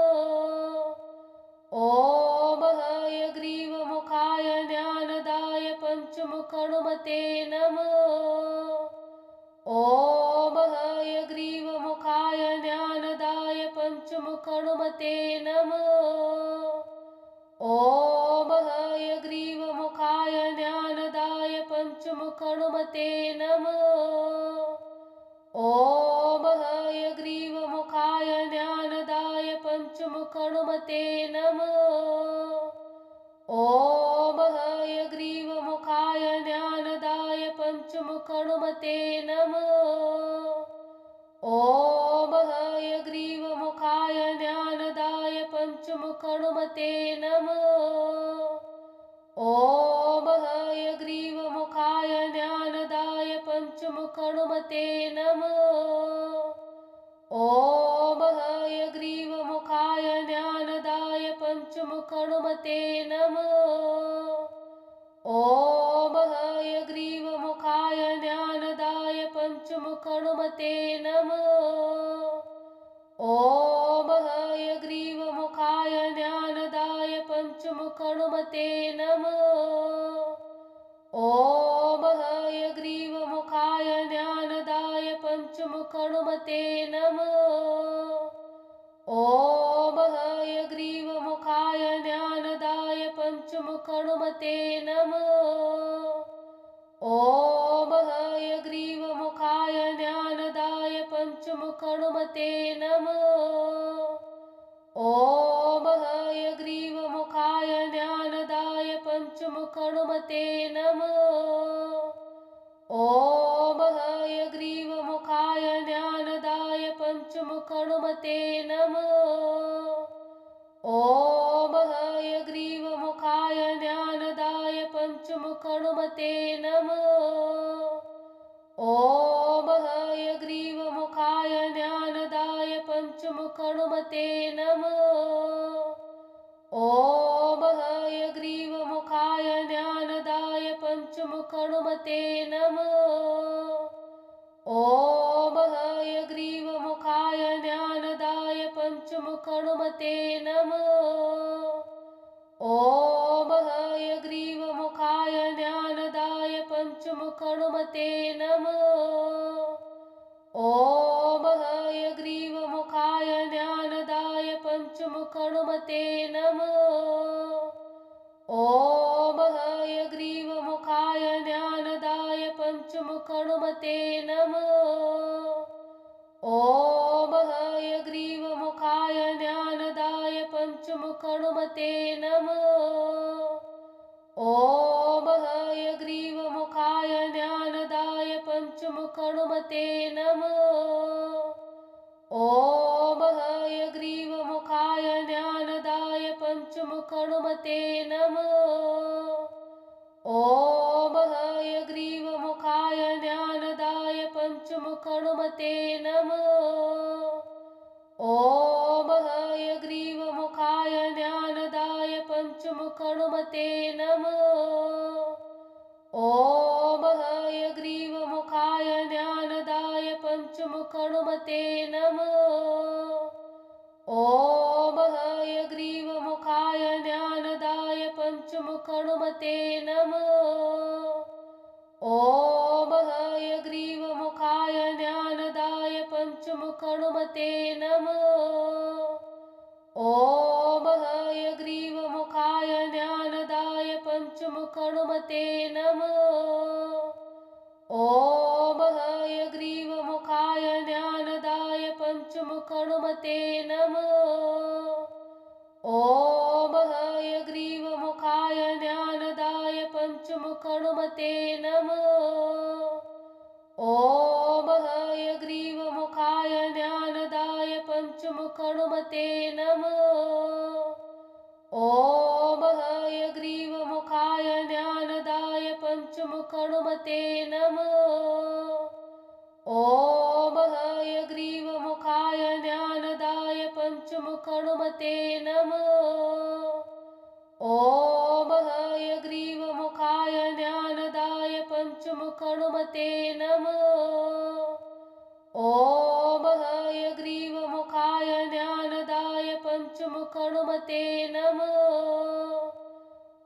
ॐ हयग्रीवमुखाय ज्ञानदाय पञ्चमुखहनुमते नमः। ॐ हयग्रीवमुखाय ज्ञानदाय पञ्चमुखहनुमते नमः। ॐ हयग्रीवमुखाय ज्ञानदाय पञ्चमुखहनुमते नमः। ॐ हयग्रीवमुखाय ज्ञानदाय पञ्चमुखहनुमते नमः। ॐ हयग्रीवमुखाय ज्ञानदाय पञ्चमुखहनुमते नमः। ॐ हयग्रीवमुखाय ज्ञानदाय पञ्चमुखहनुमते नमः। ॐ हयग्रीवमुखाय ज्ञानदाय पञ्चमुखहनुमते नमः। ॐ हयग्रीवमुखाय ज्ञानदाय पञ्चमुखहनुमते नमः। ॐ हयग्रीवमुखाय ज्ञानदाय पञ्चमुखहनुमते नमः। ॐ हयग्रीवमुखाय ज्ञानदाय पञ्चमुखहनुमते नमः। ॐ हयग्रीवमुखाय ज्ञानदाय पञ्चमुखहनुमते नमः। ॐ हयग्रीवमुखाय ज्ञानदाय पञ्चमुखहनुमते नमः। ॐ हयग्रीवमुखाय ज्ञानदाय पञ्चमुखहनुमते नमः। ॐ हयग्रीवमुखाय ज्ञानदाय पञ्चमुखहनुमते नमः। ॐ हयग्रीवमुखाय ज्ञानदाय पञ्चमुखहनुमते नमः। ॐ हयग्रीवमुखाय ज्ञानदाय पञ्चमुखहनुमते नमः। ॐ हयग्रीवमुखाय ज्ञानदाय पञ्चमुखहनुमते नमः। ॐ हयग्रीवमुखाय ज्ञानदाय पञ्चमुखहनुमते नमः। ॐ हयग्रीवमुखाय ज्ञानदाय पञ्चमुखहनुमते नमः। ॐ हयग्रीवमुखाय ज्ञानदाय पञ्चमुखहनुमते नमः। ॐ हयग्रीवमुखाय ज्ञानदाय पञ्चमुखहनुमते नमः। ॐ हयग्रीवमुखाय ज्ञानदाय पञ्चमुखहनुमते नमः। ॐ हयग्रीवमुखाय पञ्चमुखहनुमते नमः। ॐ हयग्रीवमुखाय ज्ञानदाय पञ्चमुखहनुमते नमः। ॐ हयग्रीवमुखाय ज्ञानदाय पञ्चमुखहनुमते नमः। ॐ हयग्रीवमुखाय ज्ञानदाय पञ्चमुखहनुमते नमः। ॐ हयग्रीवमुखाय ज्ञानदाय पञ्चमुखहनुमते नमः। ॐ हयग्रीवमुखाय ज्ञानदाय पञ्चमुखहनुमते नमः। ॐ हयग्रीवमुखाय ज्ञानदाय पञ्चमुखहनुमते नमः। ॐ हयग्रीवमुखाय ज्ञानदाय पञ्चमुखहनुमते नमः। ॐ हयग्रीवमुखाय ज्ञानदाय पञ्चमुखहनुमते नमः। ॐ हयग्रीवमुखाय ज्ञानदाय पञ्चमुखहनुमते नमः। ॐ हयग्रीवमुखाय ज्ञानदाय पञ्चमुखहनुमते नमः। ॐ हयग्रीवमुखाय ज्ञानदाय पञ्चमुखहनुमते नमः। ॐ हयग्रीवमुखाय ज्ञानदाय पञ्चमुखहनुमते नमः। ॐ हयग्रीवमुखाय ज्ञानदाय पञ्चमुखहनुमते नमः। ॐ हयग्रीवमुखाय ज्ञानदाय पञ्चमुखहनुमते नमः। ॐ हयग्रीवमुखाय ज्ञानदाय पञ्चमुखहनुमते नमः।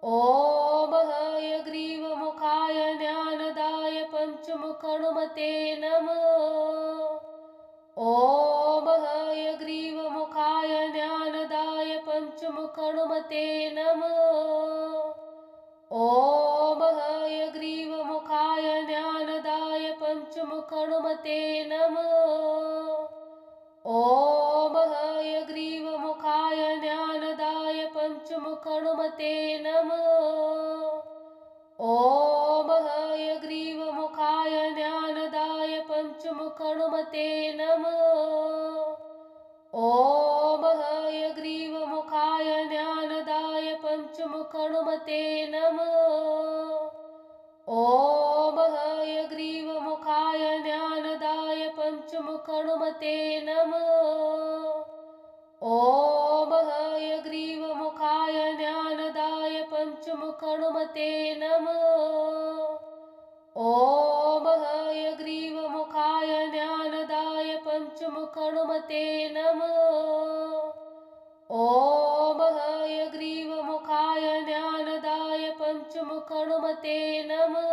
ॐ हयग्रीवमुखाय ज्ञानदाय पञ्चमुखहनुमते नमः। ॐ हयग्रीवमुखाय ज्ञानदाय पञ्चमुखहनुमते नमः। ॐ हयग्रीवमुखाय ज्ञानदाय पञ्चमुखहनुमते नमः। ॐ हयग्रीवमुखाय ज्ञानदाय पञ्चमुखहनुमते नमः। ॐ हयग्रीवमुखाय ज्ञानदाय पञ्चमुखहनुमते नमः। ॐ हयग्रीवमुखाय ज्ञानदाय पञ्चमुखहनुमते नमः। ॐ हयग्रीवमुखाय ज्ञानदाय पञ्चमुखहनुमते नमः। ॐ हयग्रीवमुखाय ज्ञानदाय पञ्चमुखहनुमते नमः। ॐ हयग्रीवमुखाय ज्ञानदाय पञ्चमुखहनुमते नमः। ॐ हयग्रीवमुखाय ज्ञानदाय पञ्चमुखहनुमते नमः।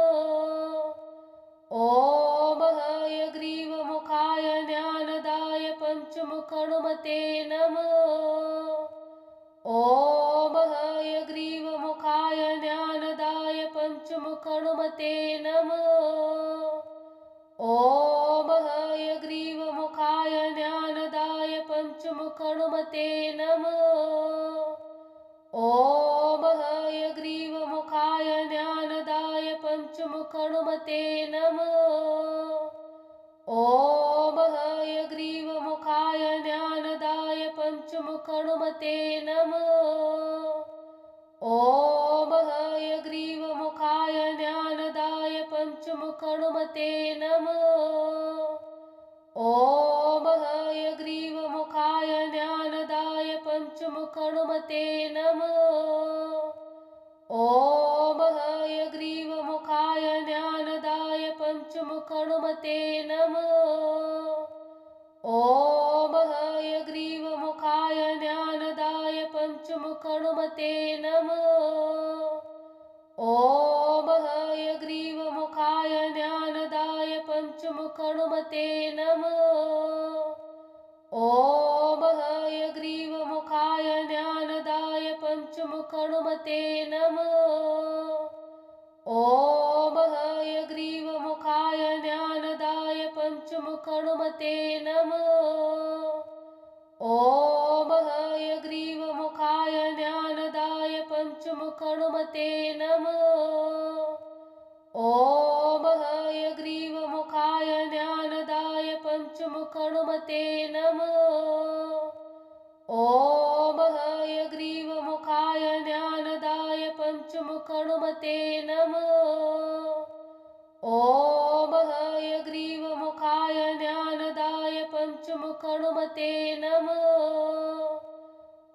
ॐ हयग्रीवमुखाय ज्ञानदाय पञ्चमुखहनुमते नमः। ॐ हयग्रीवमुखाय ज्ञानदाय पञ्चमुखहनुमते नमः। ॐ हयग्रीवमुखाय ज्ञानदाय पञ्चमुखहनुमते नमः। ॐ हयग्रीवमुखाय ज्ञानदाय पञ्चमुखहनुमते नमः। ॐ हयग्रीवमुखाय ज्ञानदाय पञ्चमुखहनुमते नमः। ॐ हयग्रीवमुखाय ज्ञानदाय पञ्चमुखहनुमते नमः। ॐ हयग्रीवमुखाय ज्ञानदाय पञ्चमुखहनुमते नमः। ॐ हयग्रीवमुखाय ज्ञानदाय पञ्चमुखहनुमते नमः। ॐ हयग्रीवमुखाय ज्ञानदाय पञ्चमुखहनुमते नमः। ॐ हयग्रीवमुखाय ज्ञानदाय पञ्चमुखहनुमते नमः। ॐ हयग्रीवमुखाय ज्ञानदाय पञ्चमुखहनुमते नमः। ॐ हयग्रीवमुखाय ज्ञानदाय पञ्चमुखहनुमते नमः। ॐ हयग्रीवमुखाय पञ्चमुखहनुमते नमः। ॐ हयग्रीवमुखाय ज्ञानदाय पञ्चमुखहनुमते नमः। ॐ हयग्रीवमुखाय ज्ञानदाय पञ्चमुखहनुमते नमः। ॐ हयग्रीवमुखाय ज्ञानदाय पञ्चमुखहनुमते नमः।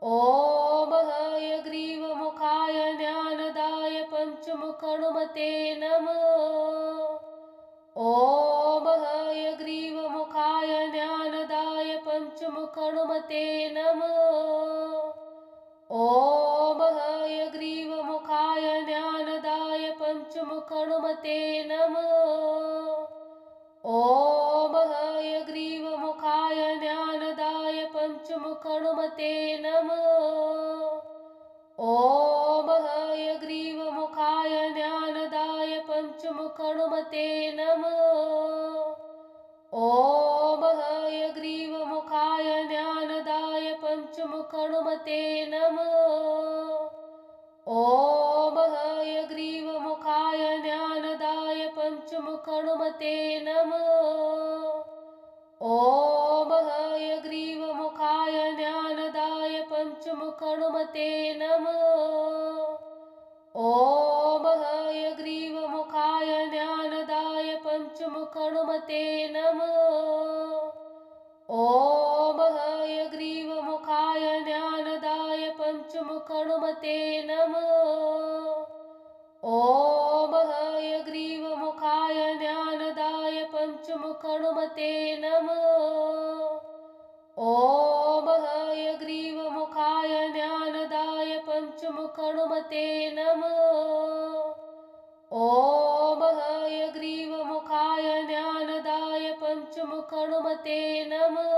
ॐ हयग्रीवमुखाय ज्ञानदाय पञ्चमुखहनुमते नमः। ॐ हयग्रीवमुखाय ज्ञानदाय पञ्चमुखहनुमते नमः। ॐ हयग्रीवमुखाय ज्ञानदाय पञ्चमुखहनुमते नमः। ॐ हयग्रीवमुखाय ज्ञानदाय पञ्चमुखहनुमते नमः। ॐ हयग्रीवमुखाय ज्ञानदाय पञ्चमुखहनुमते नमः। ॐ हयग्रीवमुखाय ज्ञानदाय पञ्चमुखहनुमते नमः। ॐ हयग्रीवमुखाय ज्ञानदाय पञ्चमुखहनुमते नमः। ॐ हयग्रीवमुखाय ज्ञानदाय पञ्चमुखहनुमते नमः। ॐ हयग्रीवमुखाय ज्ञानदाय पञ्चमुखहनुमते नमः। ॐ हयग्रीवमुखाय ज्ञानदाय पञ्चमुखहनुमते नमः। ॐ हयग्रीवमुखाय ज्ञानदाय पञ्चमुखहनुमते नमः। ॐ हयग्रीवमुखाय ज्ञानदाय पञ्चमुखहनुमते नमः। ॐ हयग्रीवमुखाय ज्ञानदाय पञ्चमुखहनुमते नमः।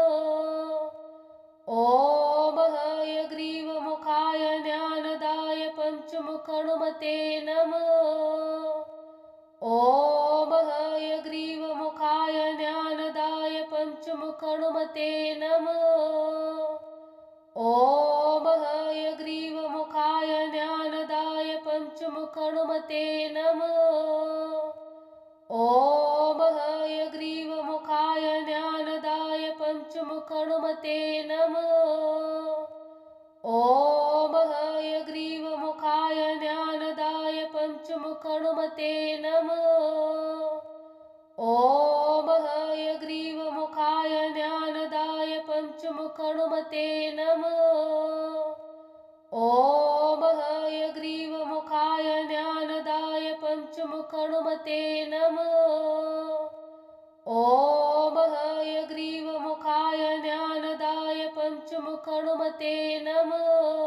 ॐ हयग्रीवमुखाय ज्ञानदाय पञ्चमुखहनुमते नमः। ॐ हयग्रीवमुखाय ज्ञानदाय पञ्चमुखहनुमते नमः। ॐ हयग्रीवमुखाय ज्ञानदाय पञ्चमुखहनुमते नमः। ॐ हयग्रीवमुखाय ज्ञानदाय पञ्चमुखहनुमते नमः। ॐ हयग्रीवमुखाय ज्ञानदाय पञ्चमुखहनुमते नमः। ॐ हयग्रीवमुखाय ज्ञानदाय पञ्चमुखहनुमते नमः। ॐ हयग्रीवमुखाय ज्ञानदाय पञ्चमुखहनुमते नमः। ॐ हयग्रीवमुखाय ज्ञानदाय पञ्चमुखहनुमते नमः।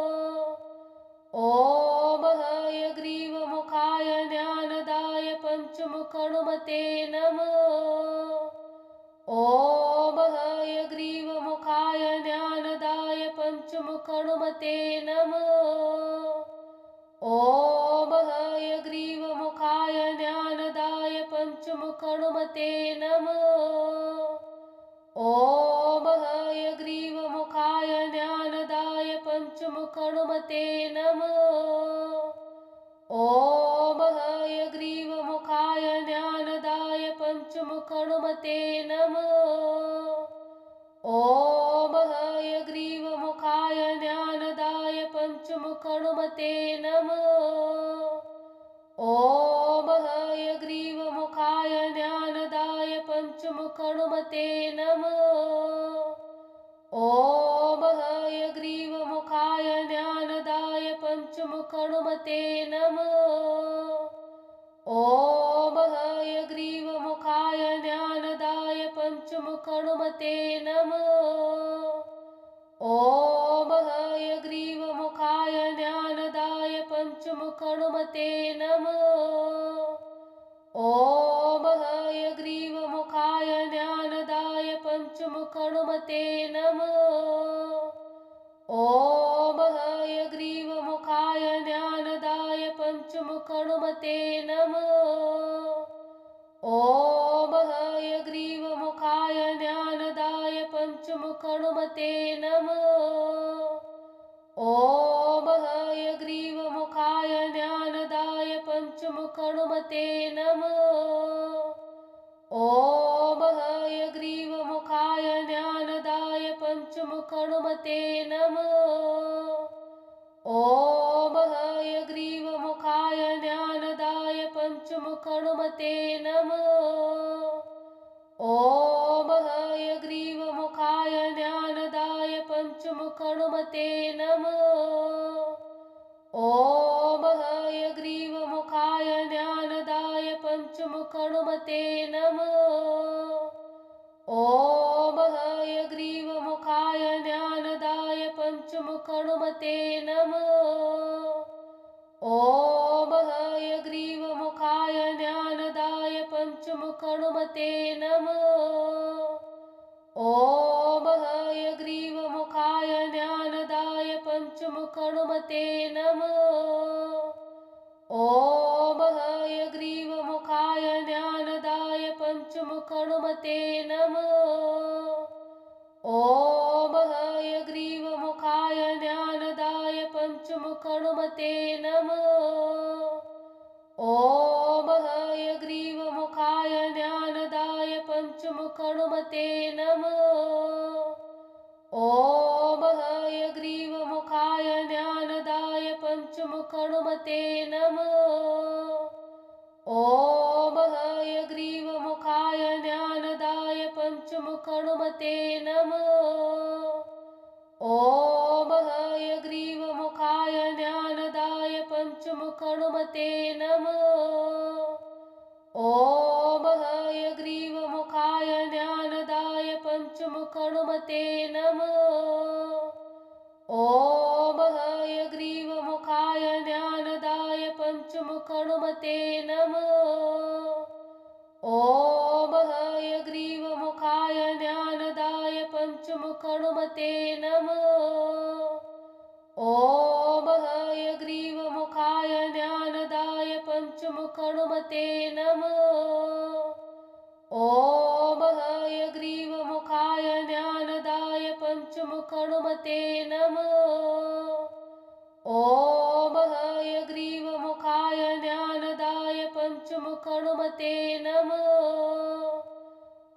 ॐ हयग्रीवमुखाय ज्ञानदाय पञ्चमुखहनुमते नमः। ॐ हयग्रीवमुखाय ज्ञानदाय पञ्चमुखहनुमते नमः। ॐ हयग्रीवमुखाय ज्ञानदाय पञ्चमुखहनुमते नमः। ॐ हयग्रीवमुखाय ज्ञानदाय पञ्चमुखहनुमते नमः। ॐ हयग्रीवमुखाय ज्ञानदाय पञ्चमुखहनुमते नमः। ॐ हयग्रीवमुखाय ज्ञानदाय पञ्चमुखहनुमते नमः। ॐ हयग्रीवमुखाय ज्ञानदाय पञ्चमुखहनुमते नमः। ॐ हयग्रीवमुखाय ज्ञानदाय पञ्चमुखहनुमते नमः। ॐ हयग्रीवमुखाय ज्ञानदाय पञ्चमुखहनुमते नमः। ॐ हयग्रीवमुखाय ज्ञानदाय पञ्चमुखहनुमते नमः। ॐ हयग्रीवमुखाय ज्ञानदाय पञ्चमुखहनुमते नमः। ॐ हयग्रीवमुखाय ज्ञानदाय पञ्चमुखहनुमते नमः। ॐ हयग्रीवमुखाय ज्ञानदाय पञ्चमुखहनुमते नमः। ॐ हयग्रीवमुखाय पञ्चमुखहनुमते नमः। ॐ हयग्रीवमुखाय ज्ञानदाय पञ्चमुखहनुमते नमः। ॐ हयग्रीवमुखाय ज्ञानदाय पञ्चमुखहनुमते नमः। ॐ हयग्रीवमुखाय ज्ञानदाय पञ्चमुखहनुमते नमः। ॐ हयग्रीवमुखाय ज्ञानदाय पञ्चमुखहनुमते नमः। ॐ हयग्रीवमुखाय ज्ञानदाय पञ्चमुखहनुमते नमः। ॐ हयग्रीवमुखाय ज्ञानदाय पञ्चमुखहनुमते नमः। ॐ हयग्रीवमुखाय ज्ञानदाय पञ्चमुखहनुमते नमः। ॐ हयग्रीवमुखाय ज्ञानदाय पञ्चमुखहनुमते नमः। ॐ हयग्रीवमुखाय ज्ञानदाय पञ्चमुखहनुमते नमः। ॐ हयग्रीवमुखाय ज्ञानदाय पञ्चमुखहनुमते नमः। ॐ हयग्रीवमुखाय ज्ञानदाय पञ्चमुखहनुमते नमः। ॐ हयग्रीवमुखाय ज्ञानदाय पञ्चमुखहनुमते नमः। ॐ हयग्रीवमुखाय ज्ञानदाय पञ्चमुखहनुमते नमः। ॐ हयग्रीवमुखाय ज्ञानदाय पञ्चमुखहनुमते नमः। ॐ हयग्रीवमुखाय ज्ञानदाय पञ्चमुखहनुमते नमः। ॐ हयग्रीवमुखाय ज्ञानदाय पञ्चमुखहनुमते नमः। ॐ हयग्रीवमुखाय ज्ञानदाय पञ्चमुखहनुमते नमः। ॐ हयग्रीवमुखाय ज्ञानदाय पञ्चमुखहनुमते नमः। ॐ हयग्रीवमुखाय ज्ञानदाय पञ्चमुखहनुमते नमः।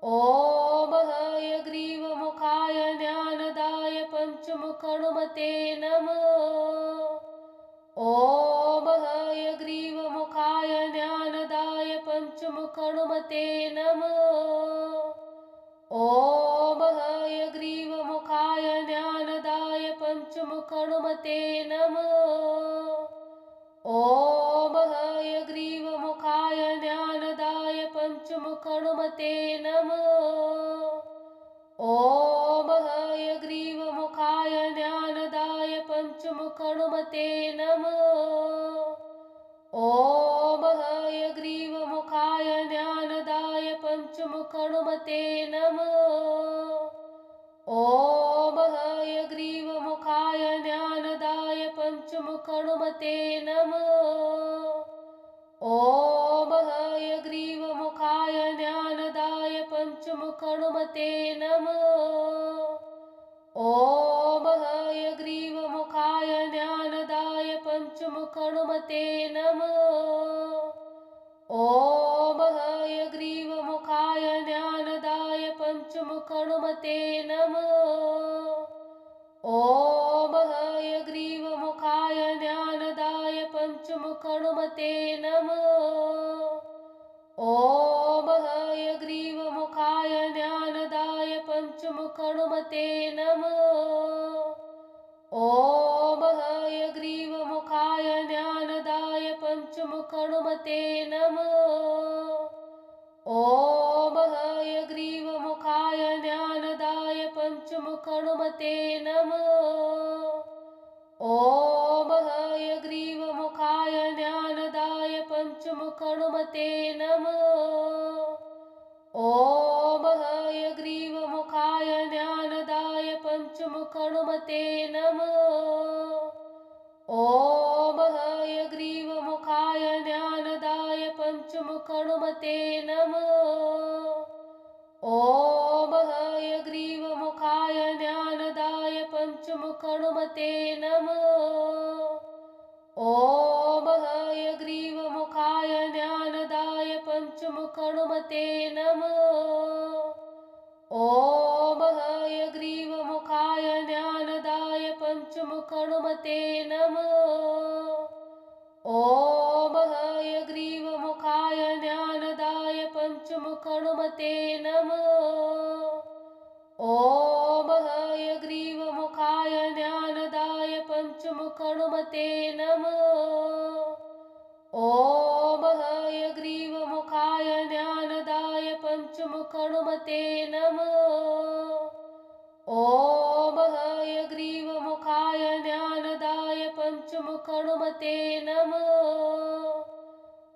ॐ हयग्रीवमुखाय ज्ञानदाय पञ्चमुखहनुमते नमः। ॐ हयग्रीवमुखाय ज्ञानदाय पञ्चमुखहनुमते नमः। ॐ हयग्रीवमुखाय ज्ञानदाय पञ्चमुखहनुमते नमः। ॐ हयग्रीवमुखाय ज्ञानदाय पञ्चमुखहनुमते नमः। ॐ हयग्रीवमुखाय ज्ञानदाय पञ्चमुखहनुमते नमः। ॐ हयग्रीवमुखाय ज्ञानदाय पञ्चमुखहनुमते नमः। ॐ हयग्रीवमुखाय ज्ञानदाय पञ्चमुखहनुमते नमः। ॐ हयग्रीवमुखाय ज्ञानदाय पञ्चमुखहनुमते नमः। ॐ हयग्रीवमुखाय ज्ञानदाय पञ्चमुखहनुमते नमः। ॐ हयग्रीवमुखाय ज्ञानदाय पञ्चमुखहनुमते नमः। ॐ हयग्रीवमुखाय ज्ञानदाय पञ्चमुखहनुमते नमः। ॐ हयग्रीवमुखाय ज्ञानदाय पञ्चमुखहनुमते नमः। ॐ हयग्रीवमुखाय ज्ञानदाय पञ्चमुखहनुमते नमः। ॐ हयग्रीवमुखाय ज्ञानदाय पञ्चमुखहनुमते नमः। ॐ हयग्रीवमुखाय ज्ञानदाय पञ्चमुखहनुमते नमः। ॐ हयग्रीवमुखाय ज्ञानदाय पञ्चमुखहनुमते नमः। ॐ हयग्रीवमुखाय ज्ञानदाय पञ्चमुखहनुमते नमः। ॐ हयग्रीवमुखाय ज्ञानदाय पञ्चमुखहनुमते नमः। ॐ हयग्रीवमुखाय पंचमुखहनुमते नमः। ॐ हयग्रीवमुखाय ज्ञानदाय पंचमुखहनुमते नमः। ॐ हयग्रीवमुखाय ज्ञानदाय पंचमुखहनुमते नमः। ॐ हयग्रीवमुखाय ज्ञानदाय पंचमुखहनुमते नमः। ॐ हयग्रीवमुखाय ज्ञानदाय पंचमुखहनुमते नमः।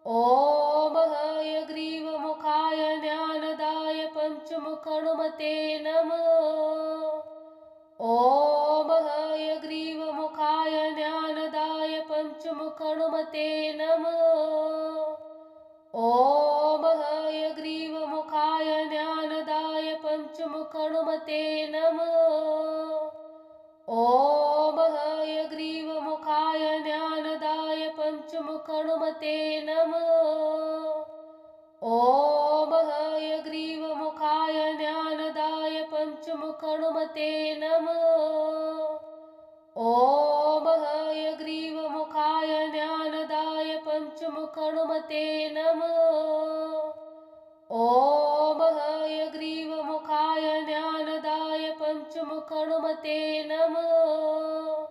ॐ हयग्रीवमुखाय ज्ञानदाय पंचमुखहनुमते नमः। ॐ हयग्रीवमुखाय ज्ञानदाय पंचमुखहनुमते नमः। ॐ हयग्रीवमुखाय ज्ञानदाय पंचमुखहनुमते नमः। ॐ हयग्रीवमुखाय ज्ञानदाय पंचमुखहनुमते नमः। ॐ हयग्रीवमुखाय ज्ञानदाय पंचमुखहनुमते नमः। ॐ हयग्रीवमुखाय ज्ञानदाय पंचमुखहनुमते नमः। ॐ हयग्रीवमुखाय ज्ञानदाय पंचमुखहनुमते नमः।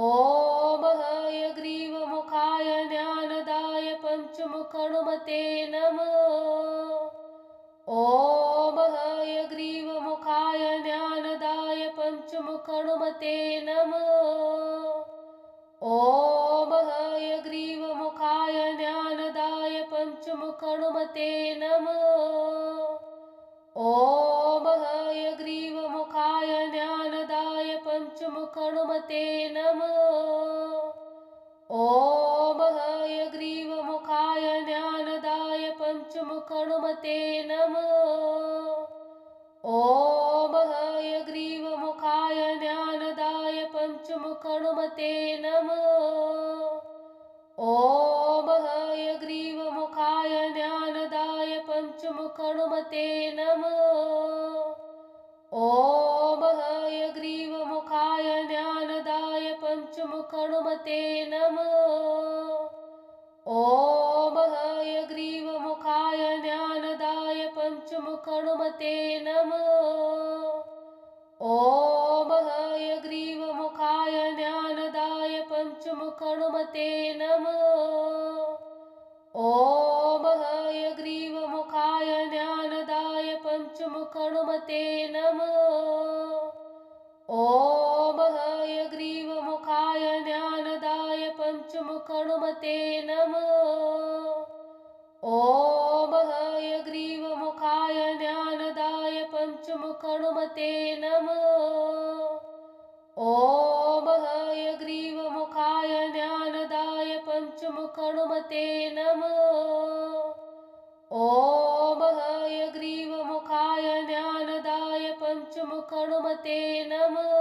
ॐ हयग्रीवमुखाय ज्ञानदाय पंचमुखहनुमते नमः। ॐ हयग्रीवमुखाय ज्ञानदाय पंचमुखहनुमते नमः। ॐ हयग्रीवमुखाय ज्ञानदाय पंचमुखहनुमते नमः। ॐ हयग्रीवमुखाय ज्ञानदाय पंचमुखहनुमते नमः। ॐ हयग्रीवमुखाय ज्ञानदाय पंचमुखहनुमते नमः। ॐ हयग्रीवमुखाय ज्ञानदाय पंचमुखहनुमते नमः। ॐ हयग्रीवमुखाय ज्ञानदाय पंचमुखहनुमते नमः। ॐ हयग्रीवमुखाय ज्ञानदाय पंचमुखहनुमते नमः। ॐ हयग्रीवमुखाय ज्ञानदाय पंचमुखहनुमते नमः। ॐ हयग्रीवमुखाय ज्ञानदाय पंचमुखहनुमते नमः। ॐ हयग्रीवमुखाय ज्ञानदाय पंचमुखहनुमते नमः। ॐ हयग्रीवमुखाय ज्ञानदाय पंचमुखहनुमते नमः। ॐ हयग्रीवमुखाय ज्ञानदाय पंचमुखहनुमते नमः। ॐ हयग्रीवमुखाय ज्ञानदाय पंचमुखहनुमते नमः। ॐ हयग्रीवमुखाय ज्ञानदाय पंचमुखहनुमते नमः।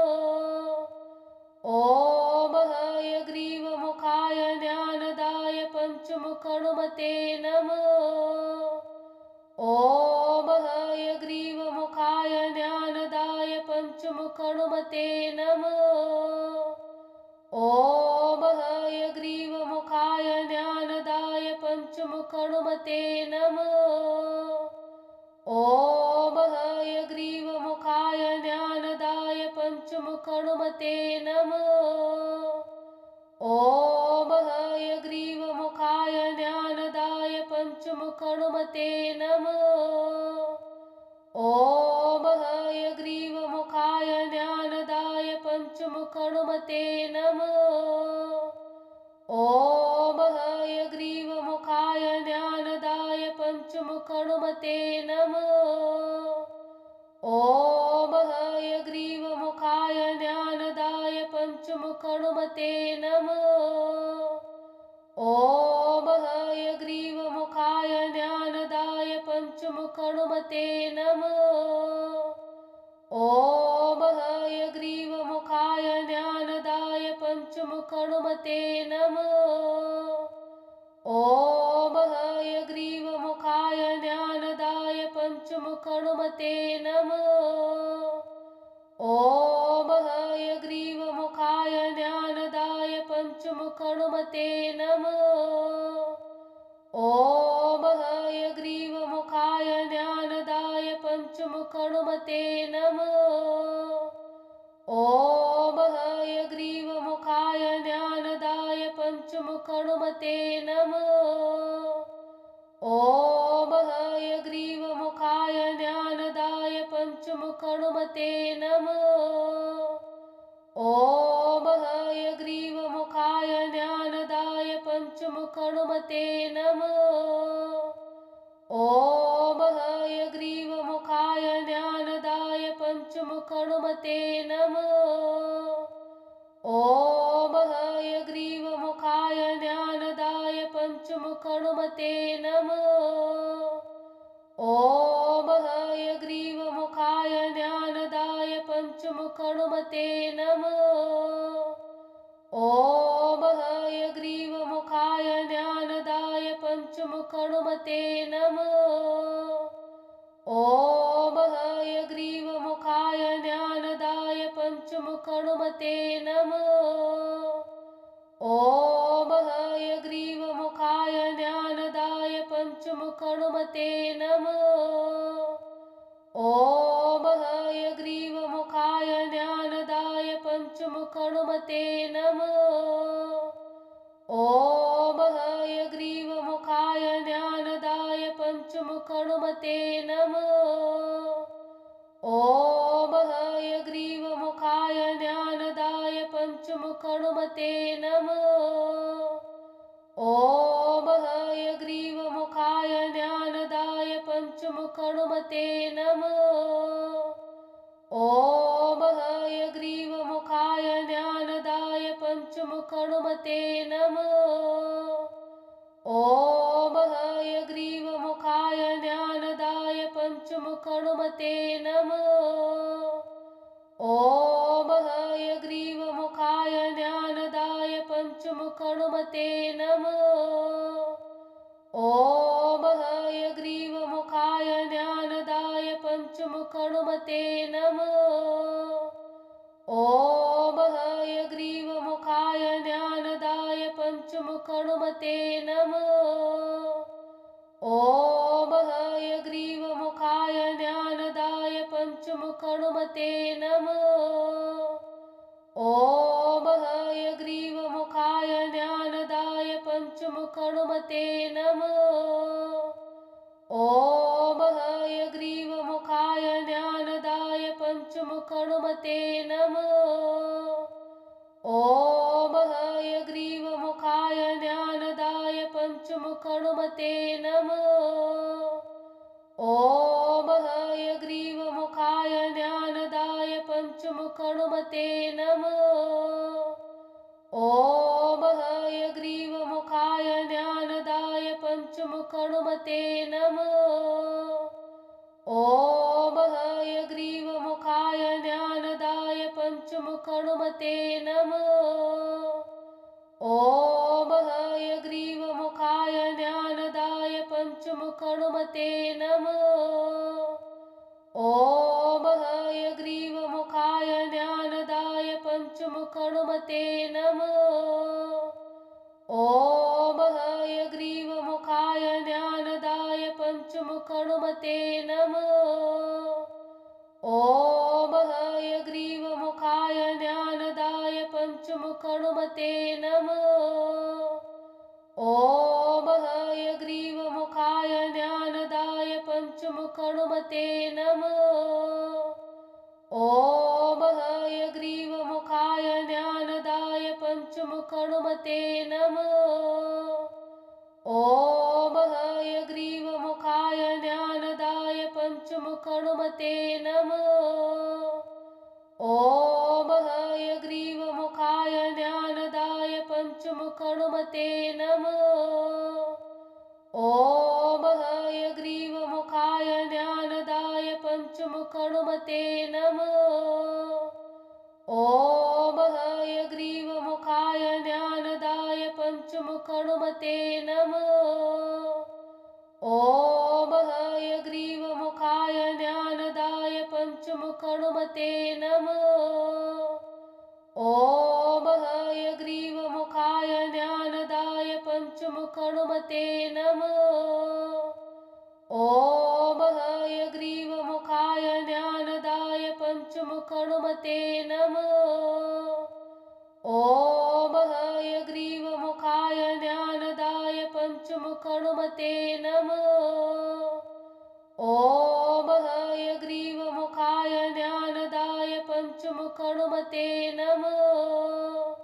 ॐ हयग्रीवमुखाय ज्ञानदाय पंचमुखहनुमते नमः। ॐ हयग्रीवमुखाय ज्ञानदाय पंचमुखहनुमते नमः। ॐ हयग्रीवमुखाय ज्ञानदाय पंचमुखहनुमते नमः। ॐ हयग्रीवमुखाय ज्ञानदाय पंचमुखहनुमते नमः। ॐ हयग्रीवमुखाय ज्ञानदाय पंचमुखहनुमते नमः। ॐ हयग्रीवमुखाय ज्ञानदाय पंचमुखहनुमते नमः। ॐ हयग्रीवमुखाय ज्ञानदाय पंचमुखहनुमते नमः। ॐ हयग्रीवमुखाय ज्ञानदाय पंचमुखहनुमते नमः। ॐ हयग्रीवमुखाय ज्ञानदाय पंचमुखहनुमते नमः। ॐ हयग्रीवमुखाय ज्ञानदाय पंचमुखहनुमते नमः। ॐ हयग्रीवमुखाय ज्ञानदाय पंचमुखहनुमते नमः। ॐ हयग्रीवमुखाय पञ्चमुखहनुमते नमः। ॐ हयग्रीवमुखाय ज्ञानदाय पञ्चमुखहनुमते नमः। ॐ हयग्रीवमुखाय ज्ञानदाय पञ्चमुखहनुमते नमः। ॐ हयग्रीवमुखाय ज्ञानदाय पञ्चमुखहनुमते नमः। ॐ हयग्रीवमुखाय ज्ञानदाय पञ्चमुखहनुमते नमः। ॐ हयग्रीवमुखाय ज्ञानदाय पञ्चमुखहनुमते नमः। ॐ हयग्रीवमुखाय ज्ञानदाय पञ्चमुखहनुमते नमः। ॐ हयग्रीवमुखाय ज्ञानदाय पञ्चमुखहनुमते नमः। ॐ हयग्रीवमुखाय ज्ञानदाय पञ्चमुखहनुमते नमः। ॐ हयग्रीवमुखाय ज्ञानदाय पञ्चमुखहनुमते नमः। ॐ हयग्रीवमुखाय ज्ञानदाय पञ्चमुखहनुमते नमः। ॐ हयग्रीवमुखाय ज्ञानदाय पञ्चमुखहनुमते नमः। ॐ हयग्रीवमुखाय ज्ञानदाय पञ्चमुखहनुमते नमः। ॐ हयग्रीवमुखाय ज्ञानदाय पञ्चमुखहनुमते नमः। ॐ हयग्रीवमुखाय ज्ञानदाय पञ्चमुखहनुमते नमः। ॐ हयग्रीवमुखाय ज्ञानदाय पञ्चमुखहनुमते नमः। ॐ हयग्रीवमुखाय ज्ञानदाय पञ्चमुखहनुमते नमः। ॐ हयग्रीवमुखाय ज्ञानदाय पञ्चमुखहनुमते नमः। ॐ हयग्रीवमुखाय ज्ञानदाय पञ्चमुखहनुमते नमः। ॐ हयग्रीवमुखाय ज्ञानदाय पञ्चमुखहनुमते नमः। ॐ हयग्रीवमुखाय ज्ञानदाय पञ्चमुखहनुमते नमः। ॐ हयग्रीवमुखाय ज्ञानदाय पञ्चमुखहनुमते नमः। ॐ हयग्रीवमुखाय ज्ञानदाय पञ्चमुखहनुमते नमः। ॐ हयग्रीवमुखाय ज्ञानदाय पञ्चमुखहनुमते नमः। ॐ हयग्रीवमुखाय ज्ञानदाय पञ्चमुखहनुमते नमः। ॐ हयग्रीवमुखाय ज्ञानदाय पञ्चमुखहनुमते नमः। ॐ हयग्रीवमुखाय ज्ञानदाय पञ्चमुखहनुमते नमः। ॐ हयग्रीवमुखाय ज्ञानदाय पञ्चमुखहनुमते नमः। ॐ हयग्रीवमुखाय ज्ञानदाय पञ्चमुखहनुमते नमः। ॐ हयग्रीवमुखाय ज्ञानदाय पञ्चमुखहनुमते नमः। ॐ हयग्रीवमुखाय ज्ञानदाय पञ्चमुखहनुमते नमः। ॐ हयग्रीवमुखाय ज्ञानदाय पञ्चमुखहनुमते नमः। ॐ हयग्रीवमुखाय ज्ञानदाय पञ्चमुखहनुमते नमः। ॐ हयग्रीवमुखाय ज्ञानदाय पञ्चमुखहनुमते नमः। ॐ हयग्रीवमुखाय ज्ञानदाय पञ्चमुखहनुमते नमः। ॐ हयग्रीवमुखाय ज्ञानदाय पञ्चमुखहनुमते नमः। ॐ हयग्रीवमुखाय ज्ञानदाय पञ्चमुखहनुमते नमः। ॐ हयग्रीवमुखाय ज्ञानदाय पञ्चमुखहनुमते नमः। ॐ हयग्रीवमुखाय पञ्चमुखहनुमते नमः। ॐ हयग्रीवमुखाय ज्ञानदाय पञ्चमुखहनुमते नमः। ॐ हयग्रीवमुखाय ज्ञानदाय पञ्चमुखहनुमते नमः। ॐ हयग्रीवमुखाय ज्ञानदाय पञ्चमुखहनुमते नमः।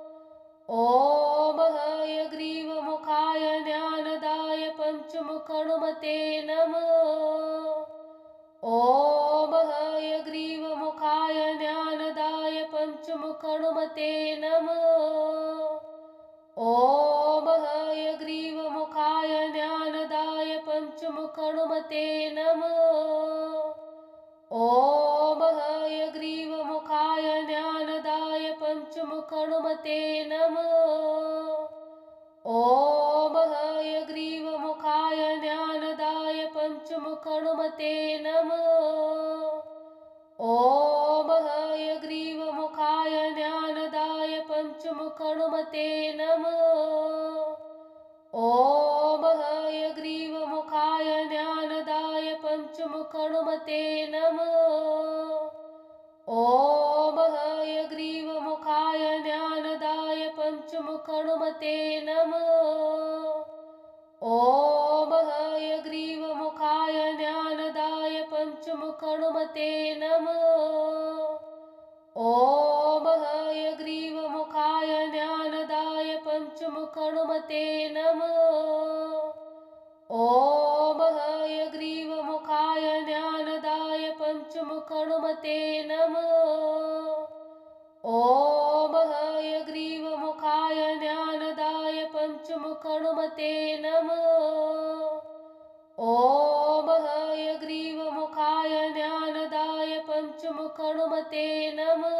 ॐ हयग्रीवमुखाय ज्ञानदाय पञ्चमुखहनुमते नमः। ॐ हयग्रीवमुखाय ज्ञानदाय पञ्चमुखहनुमते नमः। ॐ हयग्रीवमुखाय ज्ञानदाय पञ्चमुखहनुमते नमः। ॐ हयग्रीवमुखाय ज्ञानदाय पञ्चमुखहनुमते नमः। ॐ हयग्रीवमुखाय ज्ञानदाय पञ्चमुखहनुमते नमः। ॐ हयग्रीवमुखाय ज्ञानदाय पञ्चमुखहनुमते नमः। ॐ हयग्रीवमुखाय ज्ञानदाय पञ्चमुखहनुमते नमः। ॐ हयग्रीवमुखाय ज्ञानदाय पञ्चमुखहनुमते नमः। ॐ हयग्रीवमुखाय ज्ञानदाय पञ्चमुखहनुमते नमः। ॐ हयग्रीवमुखाय ज्ञानदाय पञ्चमुखहनुमते नमः। ॐ हयग्रीवमुखाय ज्ञानदाय पञ्चमुखहनुमते नमः। ॐ हयग्रीवमुखाय ज्ञानदाय पञ्चमुखहनुमते नमः। ॐ हयग्रीवमुखाय ज्ञानदाय पञ्चमुखहनुमते नमः।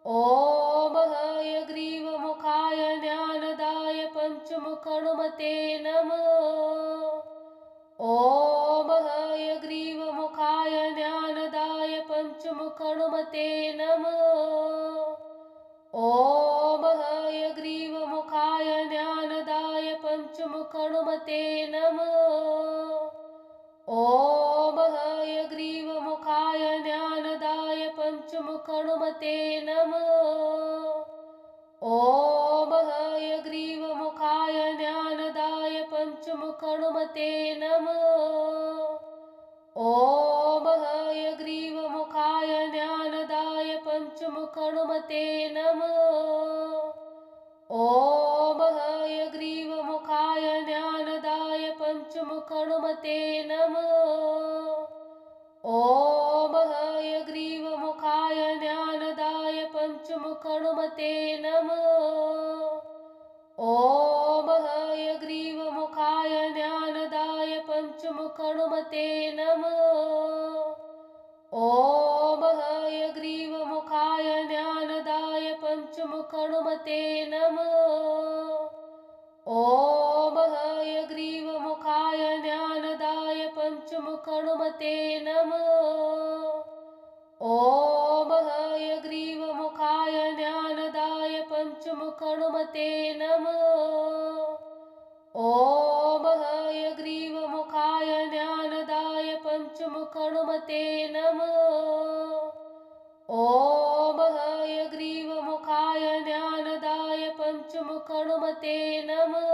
ॐ हयग्रीवमुखाय ज्ञानदाय पञ्चमुखहनुमते नमः। ॐ हयग्रीवमुखाय ज्ञानदाय पञ्चमुखहनुमते नमः। ॐ हयग्रीवमुखाय ज्ञानदाय पञ्चमुखहनुमते नमः। ॐ हयग्रीवमुखाय ज्ञानदाय पञ्चमुखहनुमते नमः। ॐ हयग्रीवमुखाय ज्ञानदाय पञ्चमुखहनुमते नमः। ॐ हयग्रीवमुखाय ज्ञानदाय पञ्चमुखहनुमते नमः। ॐ हयग्रीवमुखाय ज्ञानदाय पञ्चमुखहनुमते नमः। ॐ हयग्रीवमुखाय ज्ञानदाय पञ्चमुखहनुमते नमः। ॐ हयग्रीवमुखाय ज्ञानदाय पञ्चमुखहनुमते नमः। ॐ हयग्रीवमुखाय ज्ञानदाय पञ्चमुखहनुमते नमः। ॐ हयग्रीवमुखाय ज्ञानदाय पञ्चमुखहनुमते नमः। ॐ हयग्रीवमुखाय ज्ञानदाय पञ्चमुखहनुमते नमः। ॐ हयग्रीवमुखाय ज्ञानदाय पञ्चमुखहनुमते नमः। ॐ हयग्रीवमुखाय ज्ञानदाय पञ्चमुखहनुमते नमः।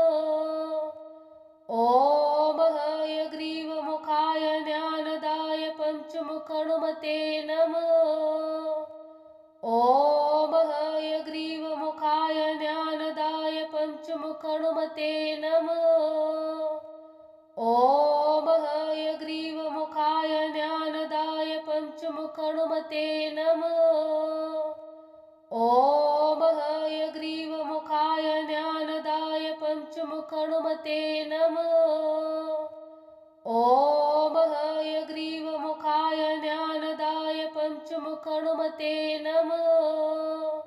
ॐ हयग्रीवमुखाय ज्ञानदाय पञ्चमुखहनुमते नमः। ॐ हयग्रीवमुखाय ज्ञानदाय पञ्चमुखहनुमते नमः। ॐ हयग्रीवमुखाय ज्ञानदाय पञ्चमुखहनुमते नमः। ॐ हयग्रीवमुखाय ज्ञानदाय पञ्चमुखहनुमते नमः। ॐ हयग्रीवमुखाय ज्ञानदाय पञ्चमुखहनुमते नमः।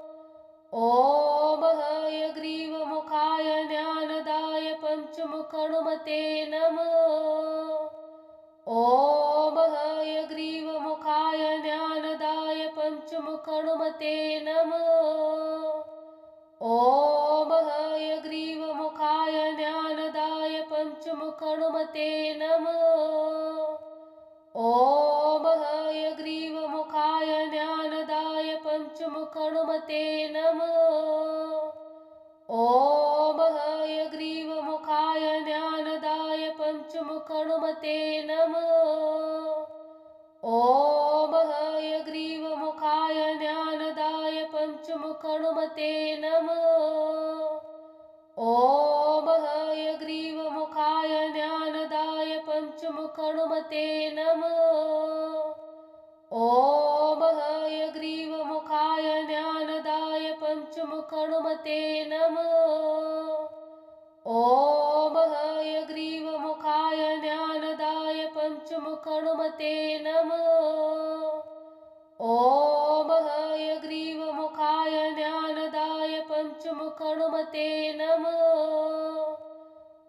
ॐ हयग्रीवमुखाय ज्ञानदाय पञ्चमुखहनुमते नमः। ॐ हयग्रीवमुखाय ज्ञानदाय पञ्चमुखहनुमते नमः। ॐ हयग्रीवमुखाय पञ्चमुखहनुमते नमः। ॐ हयग्रीवमुखाय ज्ञानदाय पञ्चमुखहनुमते नमः। ॐ हयग्रीवमुखाय ज्ञानदाय पञ्चमुखहनुमते नमः। ॐ हयग्रीवमुखाय ज्ञानदाय पञ्चमुखहनुमते नमः। ॐ हयग्रीवमुखाय ज्ञानदाय पञ्चमुखहनुमते नमः। ॐ हयग्रीवमुखाय ज्ञानदाय पञ्चमुखहनुमते नमः। ॐ हयग्रीवमुखाय ज्ञानदाय पञ्चमुखहनुमते नमः। ॐ हयग्रीवमुखाय ज्ञानदाय पञ्चमुखहनुमते नमः।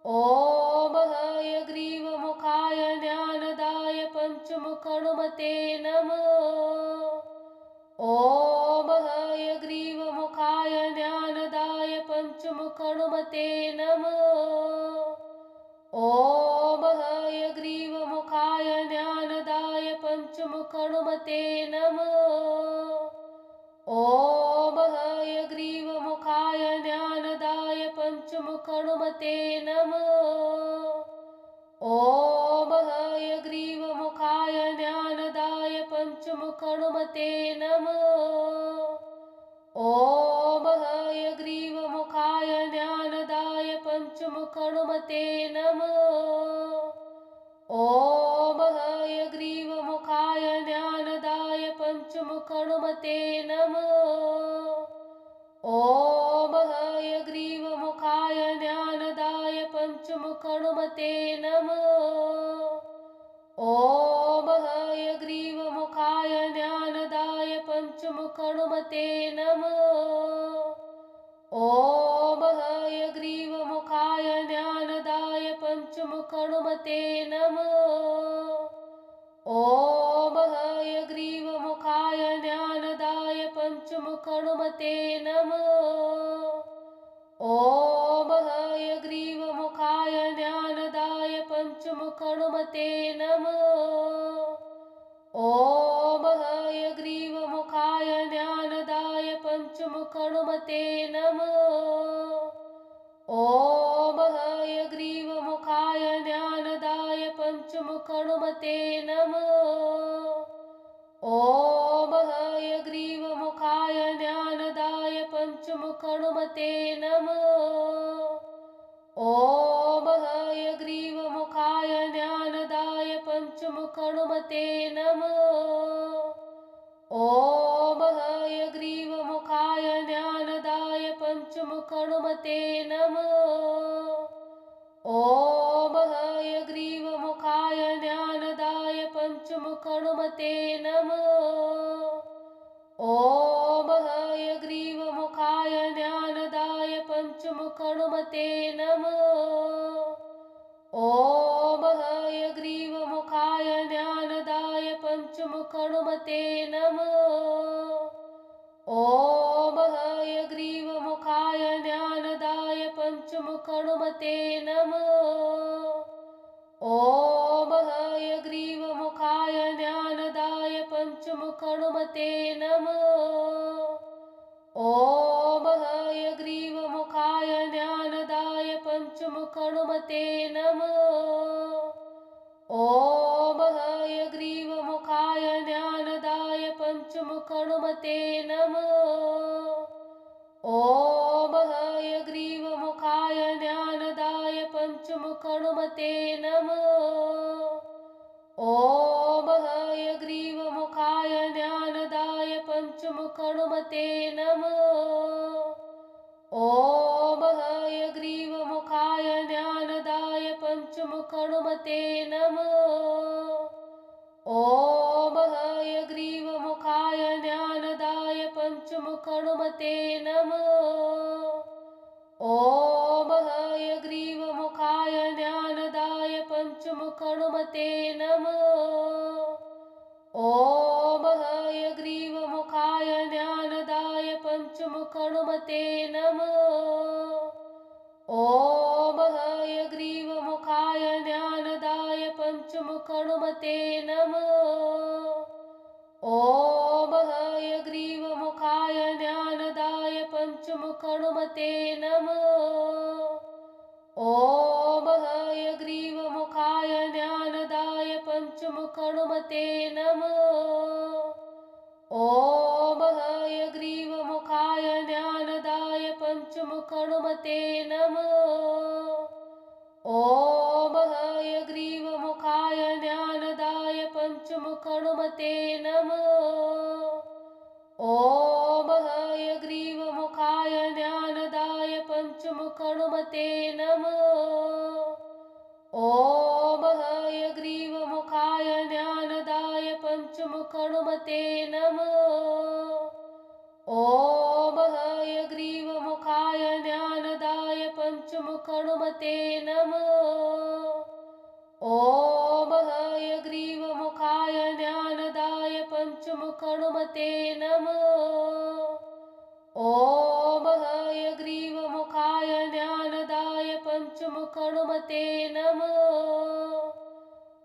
ॐ हयग्रीवमुखाय ज्ञानदाय पञ्चमुखहनुमते नमः। ॐ हयग्रीवमुखाय ज्ञानदाय पञ्चमुखहनुमते नमः। ॐ हयग्रीवमुखाय ज्ञानदाय पञ्चमुखहनुमते नमः। ॐ हयग्रीवमुखाय ज्ञानदाय पञ्चमुखहनुमते नमः। ॐ हयग्रीवमुखाय ज्ञानदाय पञ्चमुखहनुमते नमः। ॐ हयग्रीवमुखाय ज्ञानदाय पञ्चमुखहनुमते नमः। ॐ हयग्रीवमुखाय ज्ञानदाय पञ्चमुखहनुमते नमः। ॐ हयग्रीवमुखाय ज्ञानदाय पञ्चमुखहनुमते नमः। ॐ हयग्रीवमुखाय ज्ञानदाय पञ्चमुखहनुमते नमः। ॐ हयग्रीवमुखाय ज्ञानदाय पञ्चमुखहनुमते नमः। ॐ हयग्रीवमुखाय ज्ञानदाय पञ्चमुखहनुमते नमः। ॐ हयग्रीवमुखाय ज्ञानदाय पञ्चमुखहनुमते नमः। ॐ हयग्रीवमुखाय ज्ञानदाय पञ्चमुखहनुमते नमः। ॐ हयग्रीवमुखाय ज्ञानदाय पञ्चमुखहनुमते नमः। ॐ हयग्रीवमुखाय ज्ञानदाय पञ्चमुखहनुमते नमः। ॐ हयग्रीवमुखाय ज्ञानदाय पञ्चमुखहनुमते नमः। ॐ हयग्रीवमुखाय ज्ञानदाय पञ्चमुखहनुमते नमः। ॐ हयग्रीवमुखाय ज्ञानदाय पञ्चमुखहनुमते नमः। ॐ हयग्रीवमुखाय ज्ञानदाय पञ्चमुखहनुमते नमः। ॐ हयग्रीवमुखाय ज्ञानदाय पञ्चमुखहनुमते नमः। ॐ हयग्रीवमुखाय ज्ञानदाय पञ्चमुखहनुमते नमः। ॐ हयग्रीवमुखाय ज्ञानदाय पञ्चमुखहनुमते नमः। ॐ हयग्रीवमुखाय ज्ञानदाय पञ्चमुखहनुमते नमः। ॐ हयग्रीवमुखाय ज्ञानदाय पञ्चमुखहनुमते नमः। ॐ हयग्रीवमुखाय ज्ञानदाय पञ्चमुखहनुमते नमः। ॐ हयग्रीवमुखाय ज्ञानदाय पञ्चमुखहनुमते नमः। ॐ हयग्रीवमुखाय ज्ञानदाय पञ्चमुखहनुमते नमः। ॐ हयग्रीवमुखाय ज्ञानदाय पञ्चमुखहनुमते नमः। ॐ हयग्रीवमुखाय ज्ञानदाय पञ्चमुखहनुमते नमः। ॐ हयग्रीवमुखाय ज्ञानदाय पञ्चमुखहनुमते नमः। ॐ हयग्रीवमुखाय पञ्चमुखहनुमते नमः। ॐ हयग्रीवमुखाय ज्ञानदाय पञ्चमुखहनुमते नमः। ॐ हयग्रीवमुखाय ज्ञानदाय पञ्चमुखहनुमते नमः। ॐ हयग्रीवमुखाय ज्ञानदाय पञ्चमुखहनुमते नमः। ॐ हयग्रीवमुखाय ज्ञानदाय पञ्चमुखहनुमते नमः। ॐ हयग्रीवमुखाय ज्ञानदाय पञ्चमुखहनुमते नमः। ॐ हयग्रीवमुखाय ज्ञानदाय पञ्चमुखहनुमते नमः। ॐ हयग्रीवमुखाय ज्ञानदाय पञ्चमुखहनुमते नमः। ॐ हयग्रीवमुखाय ज्ञानदाय पञ्चमुखहनुमते नमः।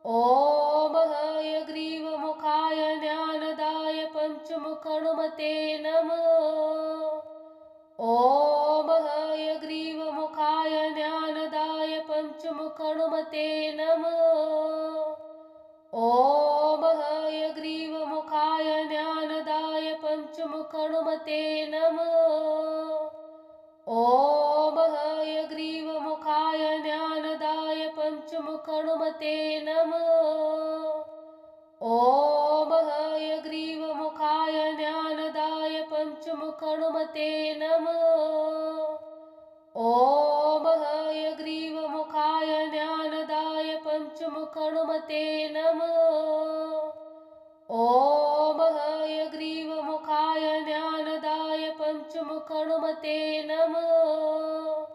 ॐ हयग्रीवमुखाय ज्ञानदाय पञ्चमुखहनुमते नमः। ॐ हयग्रीवमुखाय ज्ञानदाय पञ्चमुखहनुमते नमः। ॐ हयग्रीवमुखाय ज्ञानदाय पञ्चमुखहनुमते नमः। ॐ हयग्रीवमुखाय ज्ञानदाय पञ्चमुखहनुमते नमः। ॐ हयग्रीवमुखाय ज्ञानदाय पञ्चमुखहनुमते नमः। ॐ हयग्रीवमुखाय ज्ञानदाय पञ्चमुखहनुमते नमः। ॐ हयग्रीवमुखाय ज्ञानदाय पञ्चमुखहनुमते नमः।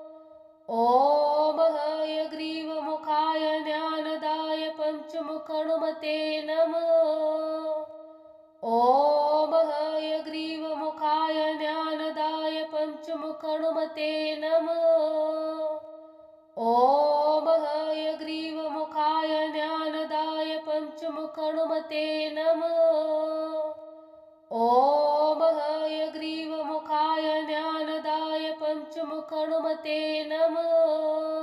ॐ हयग्रीवमुखाय ज्ञानदाय पञ्चमुखहनुमते नमः। ॐ हयग्रीवमुखाय ज्ञानदाय पञ्चमुखहनुमते नमः। ॐ हयग्रीवमुखाय ज्ञानदाय पञ्चमुखहनुमते नमः। ॐ हयग्रीवमुखाय ज्ञानदाय पञ्चमुखहनुमते नमः।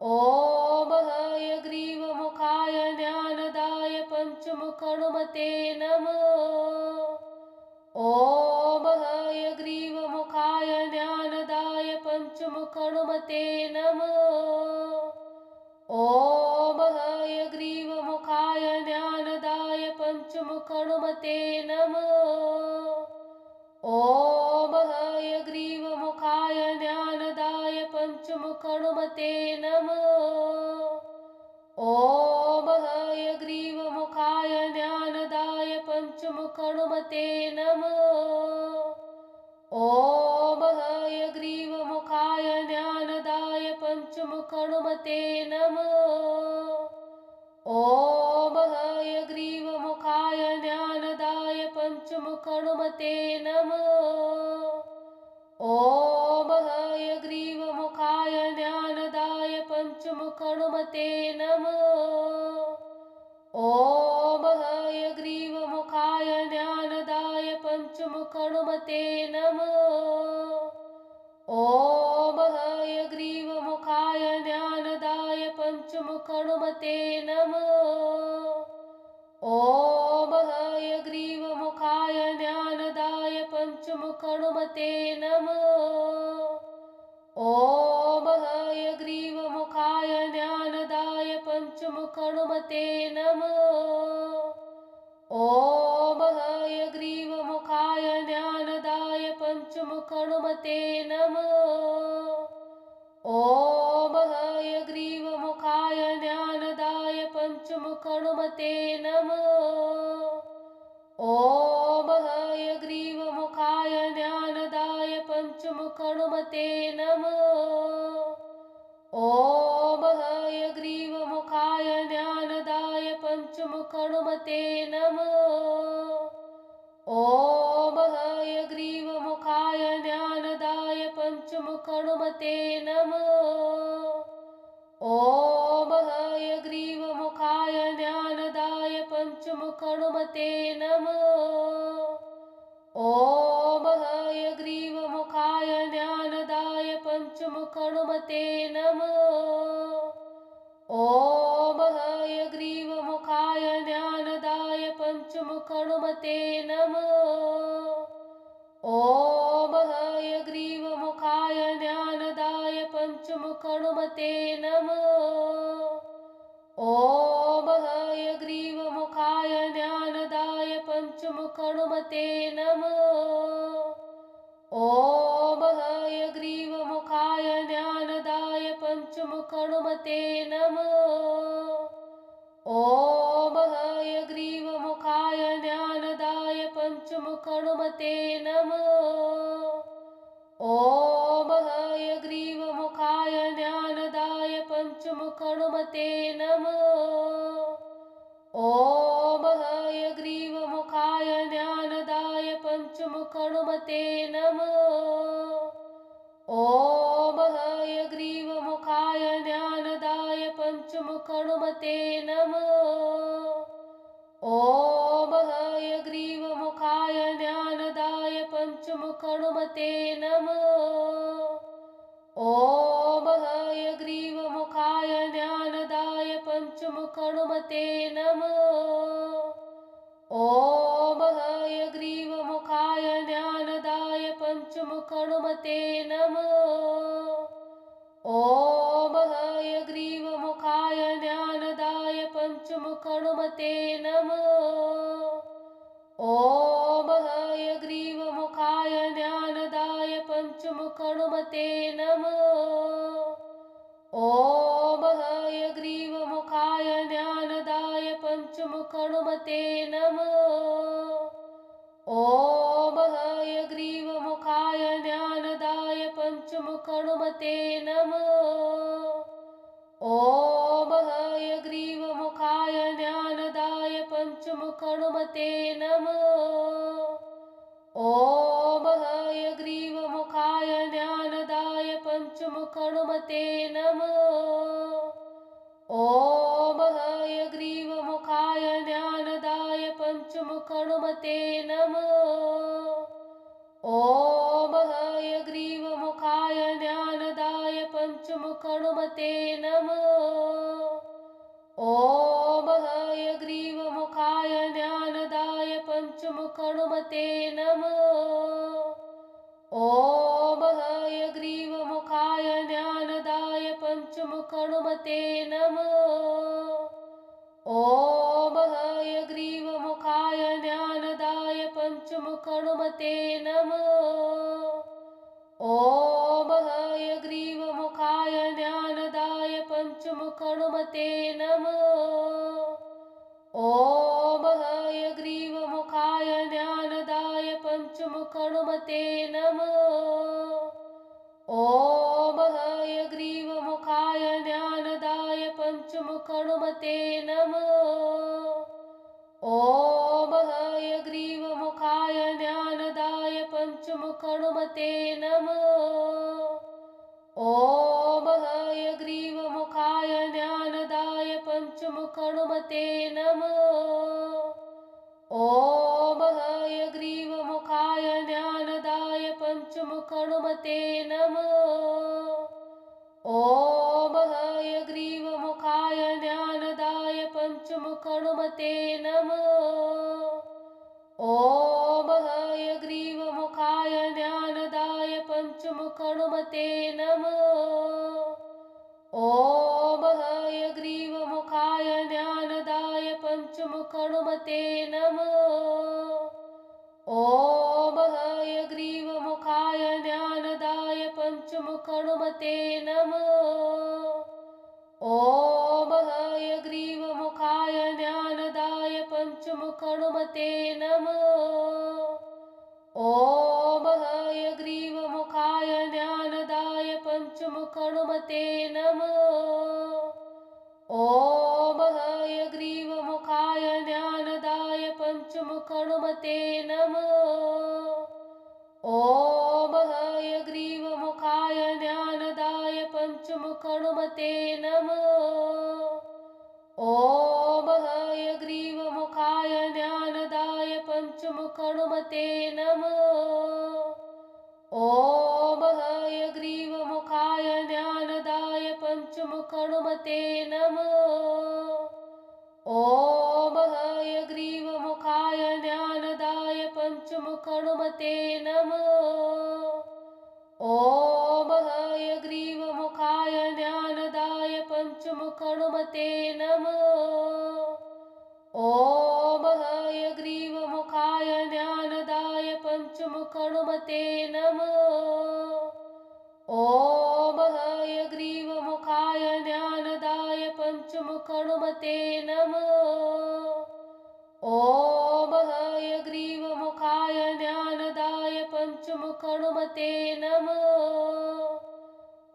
ॐ हयग्रीवमुखाय ज्ञानदाय पञ्चमुखहनुमते नमः। ॐ हयग्रीवमुखाय ज्ञानदाय पञ्चमुखहनुमते नमः। ॐ हयग्रीवमुखाय ज्ञानदाय पञ्चमुखहनुमते नमः। ॐ हयग्रीवमुखाय ज्ञानदाय पञ्चमुखहनुमते नमः। ॐ हयग्रीवमुखाय ज्ञानदाय पञ्चमुखहनुमते नमः। ॐ हयग्रीवमुखाय ज्ञानदाय पञ्चमुखहनुमते नमः। ॐ हयग्रीवमुखाय ज्ञानदाय पञ्चमुखहनुमते नमः। ॐ हयग्रीवमुखाय ज्ञानदाय पञ्चमुखहनुमते नमः। ॐ हयग्रीवमुखाय ज्ञानदाय पञ्चमुखहनुमते नमः। ॐ हयग्रीवमुखाय ज्ञानदाय पञ्चमुखहनुमते नमः। ॐ हयग्रीवमुखाय ज्ञानदाय पञ्चमुखहनुमते नमः। ॐ हयग्रीवमुखाय ज्ञानदाय पञ्चमुखहनुमते नमः। ॐ हयग्रीवमुखाय ज्ञानदाय पञ्चमुखहनुमते नमः। ॐ हयग्रीवमुखाय ज्ञानदाय पञ्चमुखहनुमते नमः। ॐ हयग्रीवमुखाय ज्ञानदाय पञ्चमुखहनुमते नमः। ॐ हयग्रीवमुखाय ज्ञानदाय पञ्चमुखहनुमते नमः। ॐ हयग्रीवमुखाय ज्ञानदाय पञ्चमुखहनुमते नमः। ॐ हयग्रीवमुखाय ज्ञानदाय पञ्चमुखहनुमते नमः। ॐ हयग्रीवमुखाय पञ्चमुखहनुमते नमः। ॐ हयग्रीवमुखाय ज्ञानदाय पञ्चमुखहनुमते नमः। ॐ हयग्रीवमुखाय ज्ञानदाय पञ्चमुखहनुमते नमः। ॐ हयग्रीवमुखाय ज्ञानदाय पञ्चमुखहनुमते नमः। ॐ हयग्रीवमुखाय ज्ञानदाय पञ्चमुखहनुमते नमः। ॐ हयग्रीवमुखाय ज्ञानदाय पञ्चमुखहनुमते नमः। ॐ हयग्रीवमुखाय ज्ञानदाय पञ्चमुखहनुमते नमः। ॐ हयग्रीवमुखाय ज्ञानदाय पञ्चमुखहनुमते नमः। ॐ हयग्रीवमुखाय ज्ञानदाय पञ्चमुखहनुमते नमः। ॐ हयग्रीवमुखाय ज्ञानदाय पञ्चमुखहनुमते नमः। ॐ हयग्रीवमुखाय ज्ञानदाय पञ्चमुखहनुमते नमः। ॐ हयग्रीवमुखाय ज्ञानदाय पञ्चमुखहनुमते नमः। ॐ हयग्रीवमुखाय ज्ञानदाय पञ्चमुखहनुमते नमः। ॐ हयग्रीवमुखाय ज्ञानदाय पञ्चमुखहनुमते नमः। ॐ हयग्रीवमुखाय ज्ञानदाय पञ्चमुखहनुमते नमः। ॐ हयग्रीवमुखाय ज्ञानदाय पञ्चमुखहनुमते नमः। ॐ हयग्रीवमुखाय ज्ञानदाय पञ्चमुखहनुमते नमः। ॐ हयग्रीवमुखाय ज्ञानदाय पञ्चमुखहनुमते नमः। ॐ हयग्रीवमुखाय ज्ञानदाय पञ्चमुखहनुमते नमः। ॐ हयग्रीवमुखाय ज्ञानदाय पञ्चमुखहनुमते नमः। ॐ हयग्रीवमुखाय ज्ञानदाय पञ्चमुखहनुमते नमः। ॐ हयग्रीवमुखाय ज्ञानदाय पञ्चमुखहनुमते नमः। ॐ हयग्रीवमुखाय ज्ञानदाय पञ्चमुखहनुमते नमः। ॐ हयग्रीवमुखाय ज्ञानदाय पञ्चमुखहनुमते नमः। ॐ हयग्रीवमुखाय ज्ञानदाय पञ्चमुखहनुमते नमः। ॐ हयग्रीवमुखाय ज्ञानदाय पञ्चमुखहनुमते नमः। ॐ हयग्रीवमुखाय ज्ञानदाय पञ्चमुखहनुमते नमः। ॐ हयग्रीवमुखाय ज्ञानदाय पञ्चमुखहनुमते नमः। ॐ हयग्रीवमुखाय ज्ञानदाय पञ्चमुखहनुमते नमः। ॐ हयग्रीवमुखाय ज्ञानदाय पञ्चमुखहनुमते नमः। ॐ हयग्रीवमुखाय ज्ञानदाय पञ्चमुखहनुमते नमः। ॐ हयग्रीवमुखाय ज्ञानदाय पञ्चमुखहनुमते नमः। ॐ हयग्रीवमुखाय ज्ञानदाय पञ्चमुखहनुमते नमः। ॐ हयग्रीवमुखाय ज्ञानदाय पञ्चमुखहनुमते नमः। ॐ हयग्रीवमुखाय ज्ञानदाय पञ्चमुखहनुमते नमः। ॐ हयग्रीवमुखाय ज्ञानदाय पञ्चमुखहनुमते नमः। ॐ हयग्रीवमुखाय ज्ञानदाय पञ्चमुखहनुमते नमः। ॐ हयग्रीवमुखाय ज्ञानदाय पञ्चमुखहनुमते नमः। ॐ हयग्रीवमुखाय हनुमते नमः। ॐ हयग्रीवमुखाय ज्ञानदाय पञ्चमुख हनुमते नमः। ॐ हयग्रीवमुखाय ज्ञानदाय पञ्चमुख हनुमते नमः। ॐ हयग्रीवमुखाय ज्ञानदाय पञ्चमुख हनुमते नमः। ॐ हयग्रीवमुखाय ज्ञानदाय पञ्चमुख हनुमते नमः।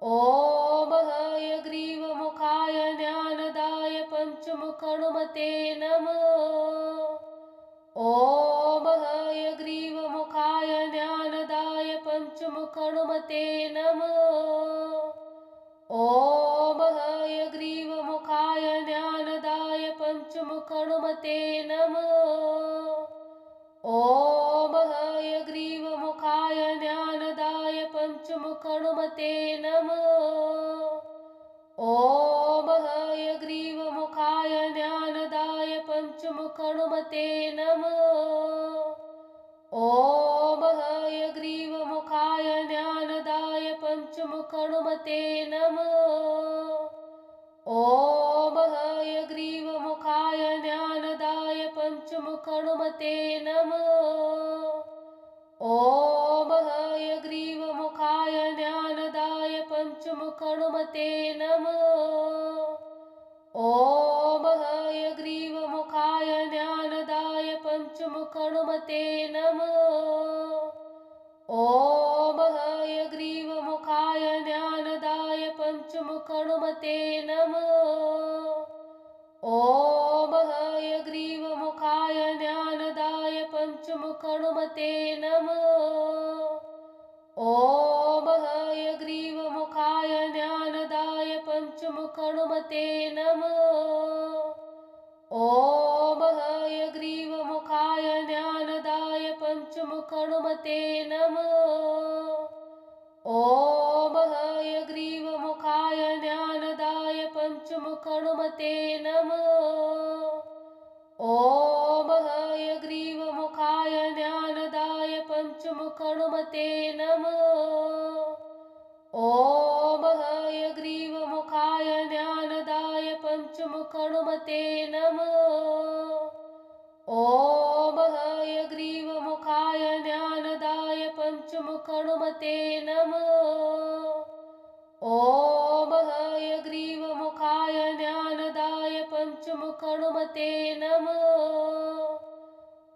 ॐ हयग्रीवमुखाय ज्ञानदाय पञ्चमुख हनुमते नमः। ॐ हयग्रीवमुखाय ज्ञानदाय पञ्चमुख हनुमते नमः। ॐ हयग्रीवमुखाय ज्ञानदाय पञ्चमुख हनुमते नमः। ॐ हयग्रीवमुखाय ज्ञानदाय पञ्चमुख हनुमते नमः। ॐ हयग्रीवमुखाय ज्ञानदाय पञ्चमुख हनुमते नमः। ॐ हयग्रीवमुखाय ज्ञानदाय पञ्चमुख हनुमते नमः। ॐ हयग्रीवमुखाय ज्ञानदाय पञ्चमुख हनुमते नमः। ॐ हयग्रीवमुखाय ज्ञानदाय पञ्चमुख हनुमते नमः। ॐ हयग्रीवमुखाय ज्ञानदाय पञ्चमुख हनुमते नमः। ॐ हयग्रीवमुखाय ज्ञानदाय पञ्चमुख हनुमते नमः। ॐ हयग्रीवमुखाय ज्ञानदाय पञ्चमुख हनुमते नमः। ॐ हयग्रीवमुखाय ज्ञानदाय पञ्चमुख हनुमते नमः। ॐ हयग्रीवमुखाय ज्ञानदाय पञ्चमुख हनुमते नमः। ॐ हयग्रीवमुखाय ज्ञानदाय पञ्चमुख हनुमते नमः। ॐ हयग्रीवमुखाय ज्ञानदाय पञ्चमुख हनुमते नमः। ॐ हयग्रीवमुखाय ज्ञानदाय पञ्चमुख हनुमते नमः। ॐ हयग्रीवमुखाय ज्ञानदाय पञ्चमुख हनुमते नमः। ॐ हयग्रीवमुखाय ज्ञानदाय पञ्चमुख हनुमते नमः।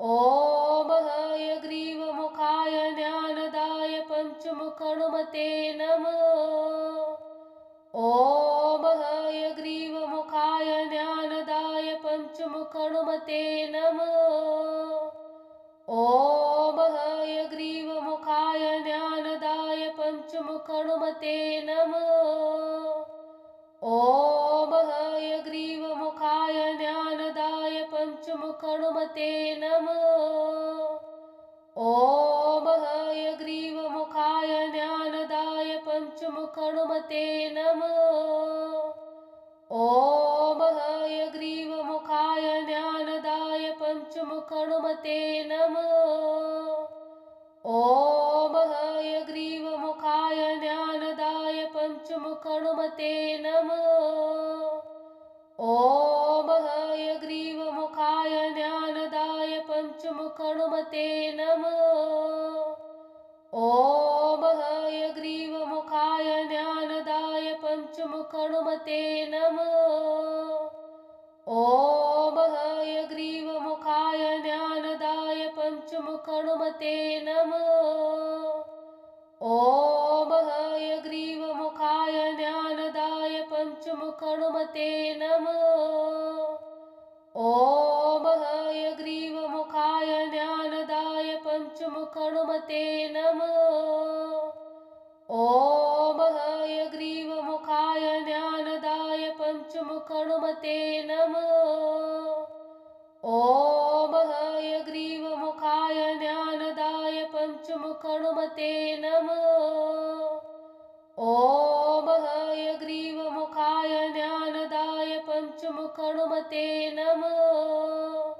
ॐ हयग्रीवमुखाय ज्ञानदाय पञ्चमुख हनुमते नमः। ॐ हयग्रीवमुखाय ज्ञानदाय पञ्चमुख हनुमते नमः। ॐ हयग्रीवमुखाय ज्ञानदाय पञ्चमुख हनुमते नमः। ॐ हयग्रीवमुखाय ज्ञानदाय पञ्चमुख हनुमते नमः। ॐ हयग्रीवमुखाय ज्ञानदाय पञ्चमुख हनुमते नमः। ॐ हयग्रीवमुखाय ज्ञानदाय पञ्चमुख हनुमते नमः। ॐ हयग्रीवमुखाय ज्ञानदाय पञ्चमुख हनुमते नमः। ॐ हयग्रीवमुखाय ज्ञानदाय पञ्चमुख हनुमते नमः। ॐ हयग्रीवमुखाय ज्ञानदाय पञ्चमुख हनुमते नमः। ॐ हयग्रीवमुखाय ज्ञानदाय पञ्चमुख हनुमते नमः। ॐ हयग्रीवमुखाय ज्ञानदाय पञ्चमुख हनुमते नमः। ॐ हयग्रीवमुखाय ज्ञानदाय पञ्चमुख हनुमते नमः। ॐ हयग्रीवमुखाय ज्ञानदाय पञ्चमुख हनुमते नमः। ॐ हयग्रीवमुखाय ज्ञानदाय पञ्चमुख हनुमते नमः। ॐ हयग्रीवमुखाय ज्ञानदाय पञ्चमुख हनुमते नमः।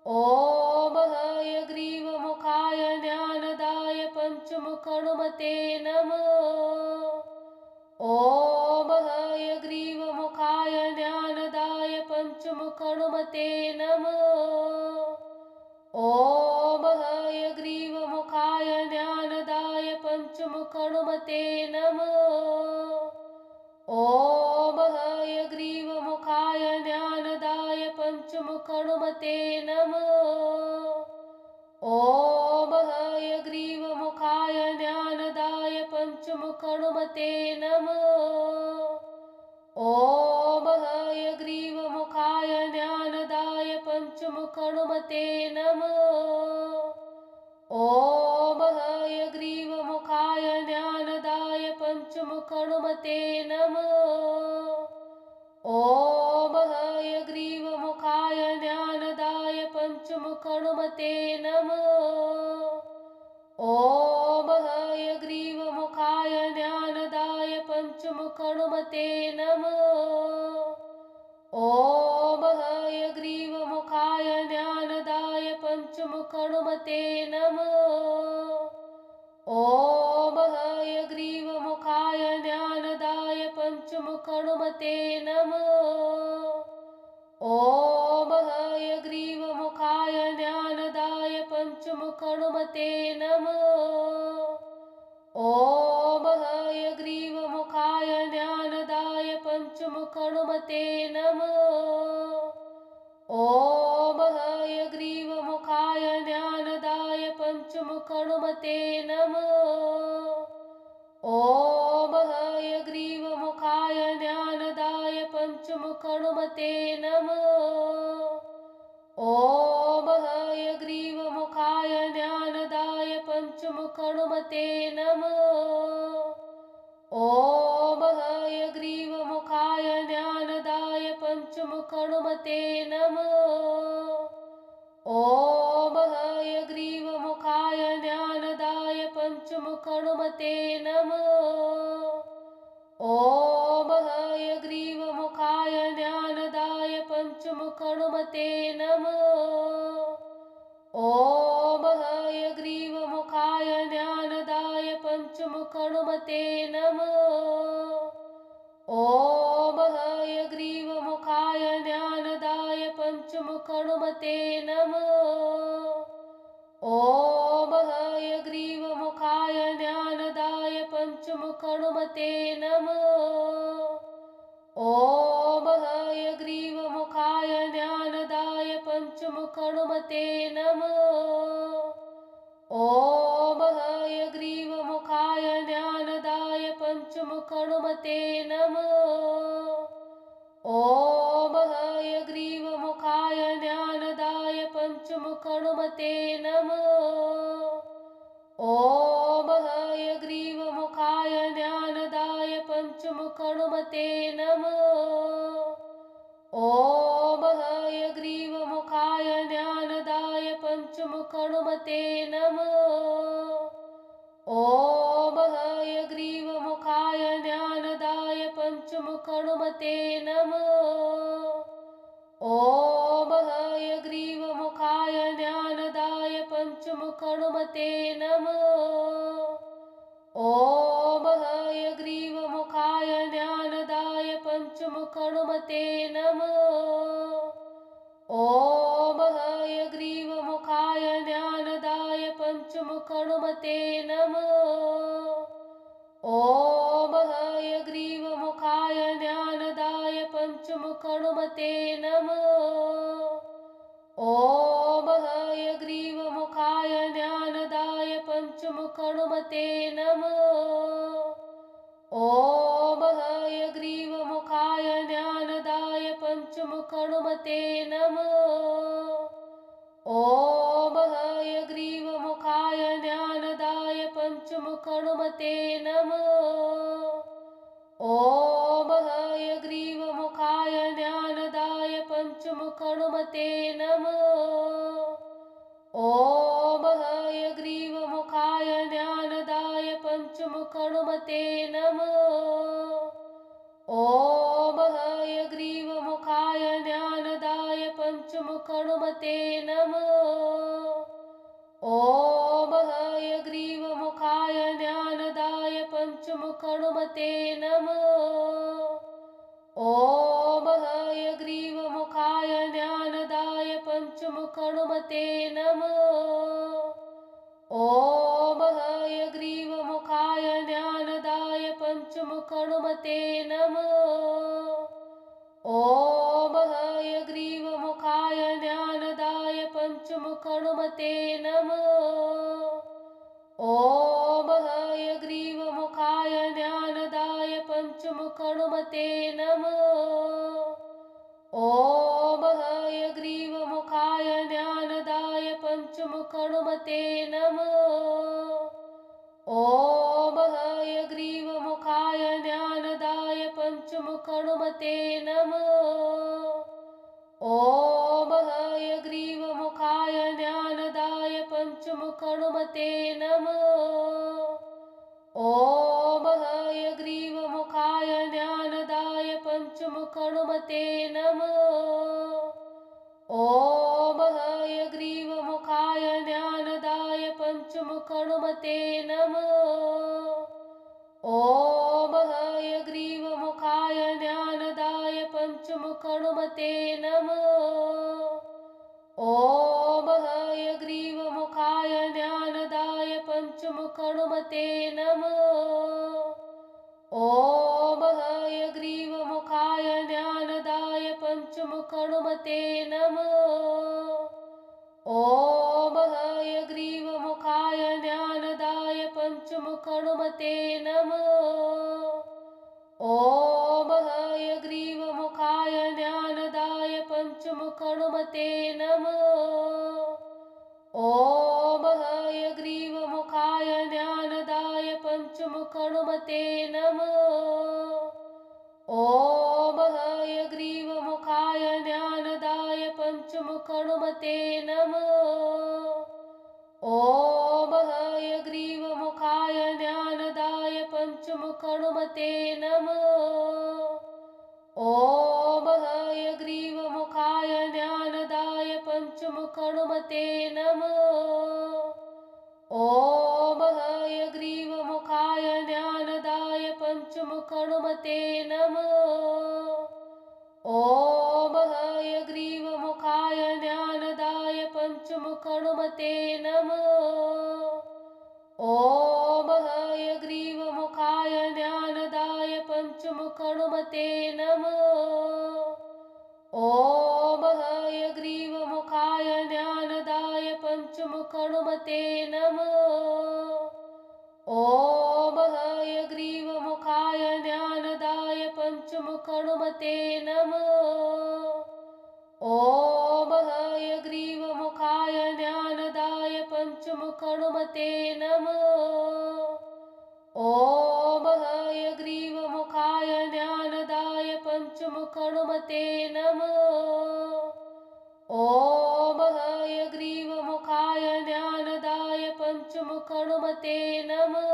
ॐ हयग्रीवमुखाय ज्ञानदाय पञ्चमुखहनुमते नमः। ॐ हयग्रीवमुखाय ज्ञानदाय पञ्चमुखहनुमते नमः। ॐ हयग्रीवमुखाय ज्ञानदाय पञ्चमुखहनुमते नमः। ॐ हयग्रीवमुखाय ज्ञानदाय पञ्चमुखहनुमते नमः। ॐ हयग्रीवमुखाय ज्ञानदाय पञ्चमुखहनुमते नमः। ॐ हयग्रीवमुखाय ज्ञानदाय पञ्चमुखहनुमते नमः। ॐ हयग्रीवमुखाय ज्ञानदाय पञ्चमुखहनुमते नमः। ॐ हयग्रीवमुखाय ज्ञानदाय पञ्चमुखहनुमते नमः। ॐ हयग्रीवमुखाय ज्ञानदाय पञ्चमुखहनुमते नमः। ॐ हयग्रीवमुखाय ज्ञानदाय पञ्चमुखहनुमते नमः। ॐ हयग्रीवमुखाय ज्ञानदाय पञ्चमुखहनुमते नमः। ॐ हयग्रीवमुखाय ज्ञानदाय पञ्चमुखहनुमते नमः। ॐ हयग्रीवमुखाय ज्ञानदाय पञ्चमुखहनुमते नमः। ॐ हयग्रीवमुखाय ज्ञानदाय पञ्चमुखहनुमते नमः। ॐ हयग्रीवमुखाय ज्ञानदाय पञ्चमुखहनुमते नमः। ॐ हयग्रीवमुखाय ज्ञानदाय पञ्चमुखहनुमते नमः। ॐ हयग्रीवमुखाय ज्ञानदाय पञ्चमुखहनुमते नमः। ॐ हयग्रीवमुखाय ज्ञानदाय पञ्चमुखहनुमते नमः। ॐ हयग्रीवमुखाय ज्ञानदाय पञ्चमुखहनुमते नमः। ॐ हयग्रीवमुखाय ज्ञानदाय पञ्चमुखहनुमते नमः। ॐ हयग्रीवमुखाय ज्ञानदाय पञ्चमुखहनुमते नमः। ॐ हयग्रीवमुखाय ज्ञानदाय पञ्चमुखहनुमते नमः। ॐ हयग्रीवमुखाय ज्ञानदाय पञ्चमुखहनुमते नमः। ॐ हयग्रीवमुखाय ज्ञानदाय पञ्चमुखहनुमते नमः। ॐ हयग्रीवमुखाय ज्ञानदाय पञ्चमुखहनुमते नमः। ॐ हयग्रीवमुखाय ज्ञानदाय पञ्चमुखहनुमते नमः। ॐ हयग्रीवमुखाय ज्ञानदाय पञ्चमुखहनुमते नमः। ॐ हयग्रीवमुखाय ज्ञानदाय पञ्चमुखहनुमते नमः। ॐ हयग्रीवमुखाय ज्ञानदाय पञ्चमुखहनुमते नमः। ॐ हयग्रीवमुखाय ज्ञानदाय पञ्चमुखहनुमते नमः। ॐ हयग्रीवमुखाय ज्ञानदाय पञ्चमुखहनुमते नमः। ॐ हयग्रीवमुखाय ज्ञानदाय पञ्चमुखहनुमते नमः। ॐ हयग्रीवमुखाय ज्ञानदाय पञ्चमुखहनुमते नमः। ॐ हयग्रीवमुखाय ज्ञानदाय पञ्चमुखहनुमते नमः। ॐ हयग्रीवमुखाय ज्ञानदाय पञ्चमुखहनुमते नमः। ॐ हयग्रीवमुखाय ज्ञानदाय पञ्चमुखहनुमते नमः। ॐ हयग्रीवमुखाय ज्ञानदाय पञ्चमुखहनुमते नमः। ॐ हयग्रीवमुखाय ज्ञानदाय पञ्चमुखहनुमते नमः। ॐ हयग्रीवमुखाय पञ्चमुखहनुमते नमः। ॐ हयग्रीवमुखाय ज्ञानदाय पञ्चमुखहनुमते नमः। ॐ हयग्रीवमुखाय ज्ञानदाय पञ्चमुखहनुमते नमः। ॐ हयग्रीवमुखाय ज्ञानदाय पञ्चमुखहनुमते नमः। ॐ हयग्रीवमुखाय ज्ञानदाय पञ्चमुखहनुमते नमः। ॐ हयग्रीवमुखाय ज्ञानदाय पञ्चमुखहनुमते नमः। ॐ हयग्रीवमुखाय ज्ञानदाय पञ्चमुखहनुमते नमः। ॐ हयग्रीवमुखाय ज्ञानदाय पञ्चमुखहनुमते नमः। ॐ हयग्रीवमुखाय ज्ञानदाय पञ्चमुखहनुमते नमः। ॐ हयग्रीवमुखाय ज्ञानदाय पञ्चमुखहनुमते नमः। ॐ हयग्रीवमुखाय ज्ञानदाय पञ्चमुखहनुमते नमः। ॐ हयग्रीवमुखाय ज्ञानदाय पञ्चमुखहनुमते नमः। ॐ हयग्रीवमुखाय ज्ञानदाय पञ्चमुखहनुमते नमः। ॐ हयग्रीवमुखाय ज्ञानदाय पञ्चमुखहनुमते नमः। ॐ हयग्रीवमुखाय ज्ञानदाय पञ्चमुखहनुमते नमः। ॐ हयग्रीवमुखाय ज्ञानदाय पञ्चमुखहनुमते नमः। ॐ हयग्रीवमुखाय ज्ञानदाय पञ्चमुखहनुमते नमः। ॐ हयग्रीवमुखाय ज्ञानदाय पञ्चमुखहनुमते नमः। ॐ हयग्रीवमुखाय ज्ञानदाय पञ्चमुखहनुमते नमः। ॐ हयग्रीवमुखाय ज्ञानदाय पञ्चमुखहनुमते नमः। ॐ हयग्रीवमुखाय ज्ञानदाय पञ्चमुखहनुमते नमः। ॐ हयग्रीवमुखाय ज्ञानदाय पञ्चमुखहनुमते नमः। ॐ हयग्रीवमुखाय ज्ञानदाय पञ्चमुखहनुमते नमः। ॐ हयग्रीवमुखाय ज्ञानदाय पञ्चमुखहनुमते नमः। ॐ हयग्रीवमुखाय ज्ञानदाय पञ्चमुखहनुमते नमः। ॐ हयग्रीवमुखाय ज्ञानदाय पञ्चमुखहनुमते नमः। ॐ हयग्रीवमुखाय ज्ञानदाय पञ्चमुखहनुमते नमः।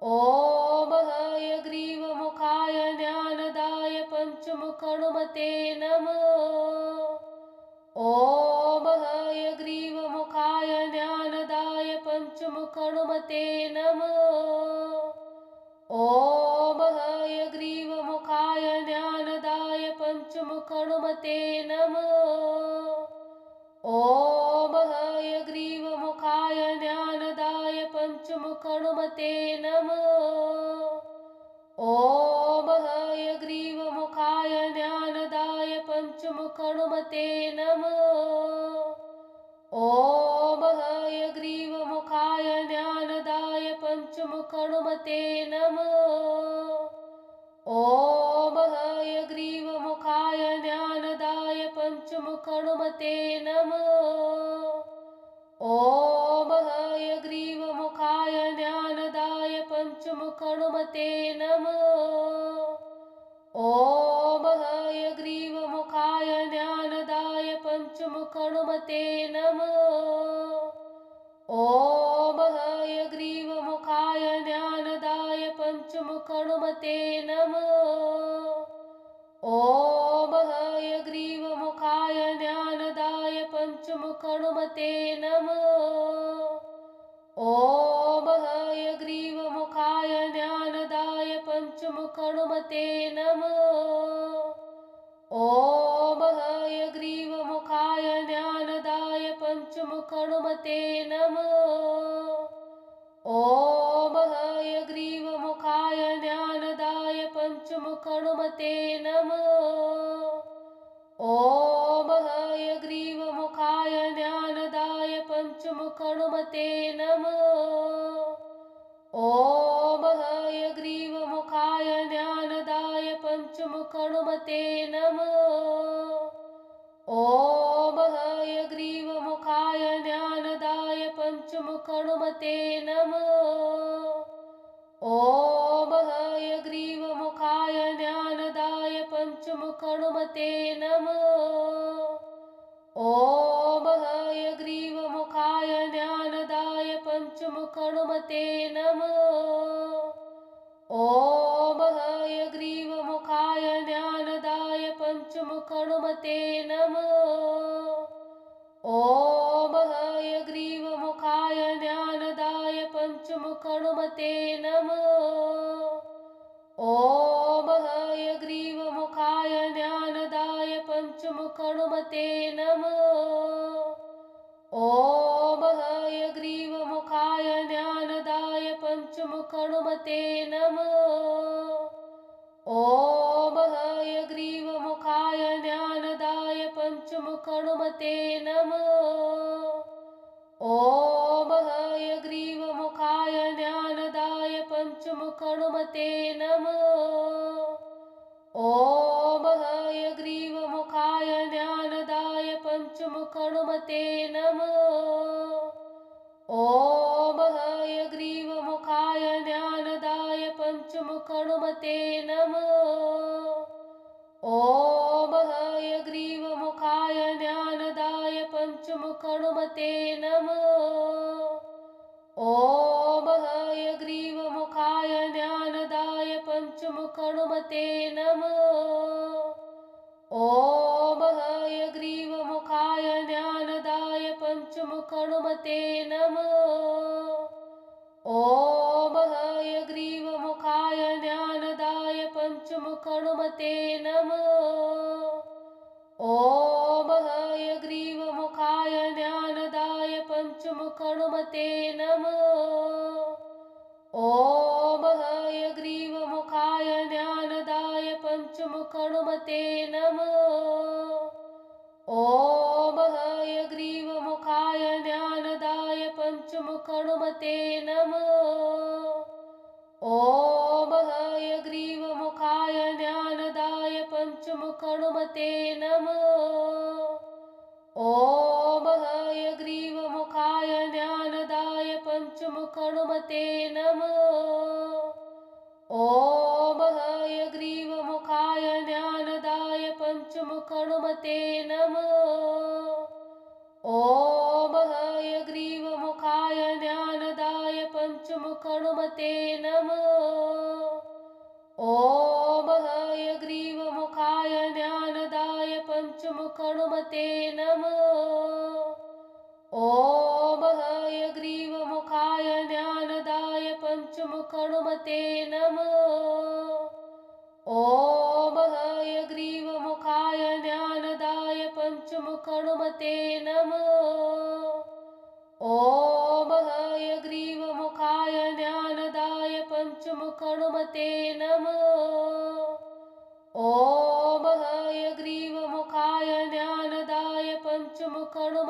ॐ हयग्रीवमुखाय ज्ञानदाय पञ्चमुखहनुमते नमः। ॐ हयग्रीवमुखाय ज्ञानदाय पञ्चमुखहनुमते नमः। ॐ हयग्रीवमुखाय ज्ञानदाय पञ्चमुखहनुमते नमः। ॐ हयग्रीवमुखाय ज्ञानदाय पञ्चमुखहनुमते नमः। ॐ हयग्रीवमुखाय ज्ञानदाय पञ्चमुखहनुमते नमः। ॐ हयग्रीवमुखाय ज्ञानदाय पञ्चमुखहनुमते नमः। ॐ हयग्रीवमुखाय ज्ञानदाय पञ्चमुखहनुमते नमः। ॐ हयग्रीवमुखाय ज्ञानदाय पञ्चमुखहनुमते नमः। ॐ हयग्रीवमुखाय ज्ञानदाय पञ्चमुखहनुमते नमः। ॐ हयग्रीवमुखाय ज्ञानदाय पञ्चमुखहनुमते नमः। ॐ हयग्रीवमुखाय ज्ञानदाय पञ्चमुखहनुमते नमः। ॐ हयग्रीवमुखाय पञ्चमुखहनुमते नमः। ॐ हयग्रीवमुखाय ज्ञानदाय पञ्चमुखहनुमते नमः। ॐ हयग्रीवमुखाय ज्ञानदाय पञ्चमुखहनुमते नमः। ॐ हयग्रीवमुखाय ज्ञानदाय पञ्चमुखहनुमते नमः। ॐ हयग्रीवमुखाय ज्ञानदाय पञ्चमुखहनुमते नमः। ॐ हयग्रीवमुखाय ज्ञानदाय पञ्चमुखहनुमते नमः। ॐ हयग्रीवमुखाय ज्ञानदाय पञ्चमुखहनुमते नमः। ॐ हयग्रीवमुखाय ज्ञानदाय पञ्चमुखहनुमते नमः। ॐ हयग्रीवमुखाय ज्ञानदाय पञ्चमुखहनुमते नमः। ॐ हयग्रीवमुखाय ज्ञानदाय पञ्चमुखहनुमते नमः। ॐ हयग्रीवमुखाय ज्ञानदाय पञ्चमुखहनुमते नमः। ॐ हयग्रीवमुखाय ज्ञानदाय पञ्चमुखहनुमते नमः। ॐ हयग्रीवमुखाय ज्ञानदाय पञ्चमुखहनुमते नमः। ॐ हयग्रीवमुखाय ज्ञानदाय पञ्चमुखहनुमते नमः। ॐ हयग्रीवमुखाय ज्ञानदाय पञ्चमुखहनुमते नमः। ॐ हयग्रीवमुखाय ज्ञानदाय पञ्चमुखहनुमते नमः। ॐ हयग्रीवमुखाय ज्ञानदाय पञ्चमुखहनुमते नमः। ॐ हयग्रीवमुखाय ज्ञानदाय पञ्चमुखहनुमते नमः। ॐ हयग्रीवमुखाय ज्ञानदाय पञ्चमुखहनुमते नमः। ॐ हयग्रीवमुखाय ज्ञानदाय पञ्चमुखहनुमते नमः। ॐ हयग्रीवमुखाय ज्ञानदाय पञ्चमुखहनुमते नमः। ॐ हयग्रीवमुखाय ज्ञानदाय पञ्चमुखहनुमते नमः। ॐ हयग्रीवमुखाय ज्ञानदाय पञ्चमुखहनुमते नमः। ॐ हयग्रीवमुखाय ज्ञानदाय पञ्चमुखहनुमते नमः। ॐ हयग्रीवमुखाय ज्ञानदाय पञ्चमुखहनुमते नमः। ॐ हयग्रीवमुखाय ज्ञानदाय पञ्चमुखहनुमते नमः। ॐ हयग्रीवमुखाय ज्ञानदाय पञ्चमुखहनुमते नमः। ॐ हयग्रीवमुखाय ज्ञानदाय पञ्चमुखहनुमते नमः। ॐ हयग्रीवमुखाय ज्ञानदाय पञ्चमुखहनुमते नमः। ॐ हयग्रीवमुखाय ज्ञानदाय पञ्चमुखहनुमते नमः। ॐ हयग्रीवमुखाय ज्ञानदाय पञ्चमुखहनुमते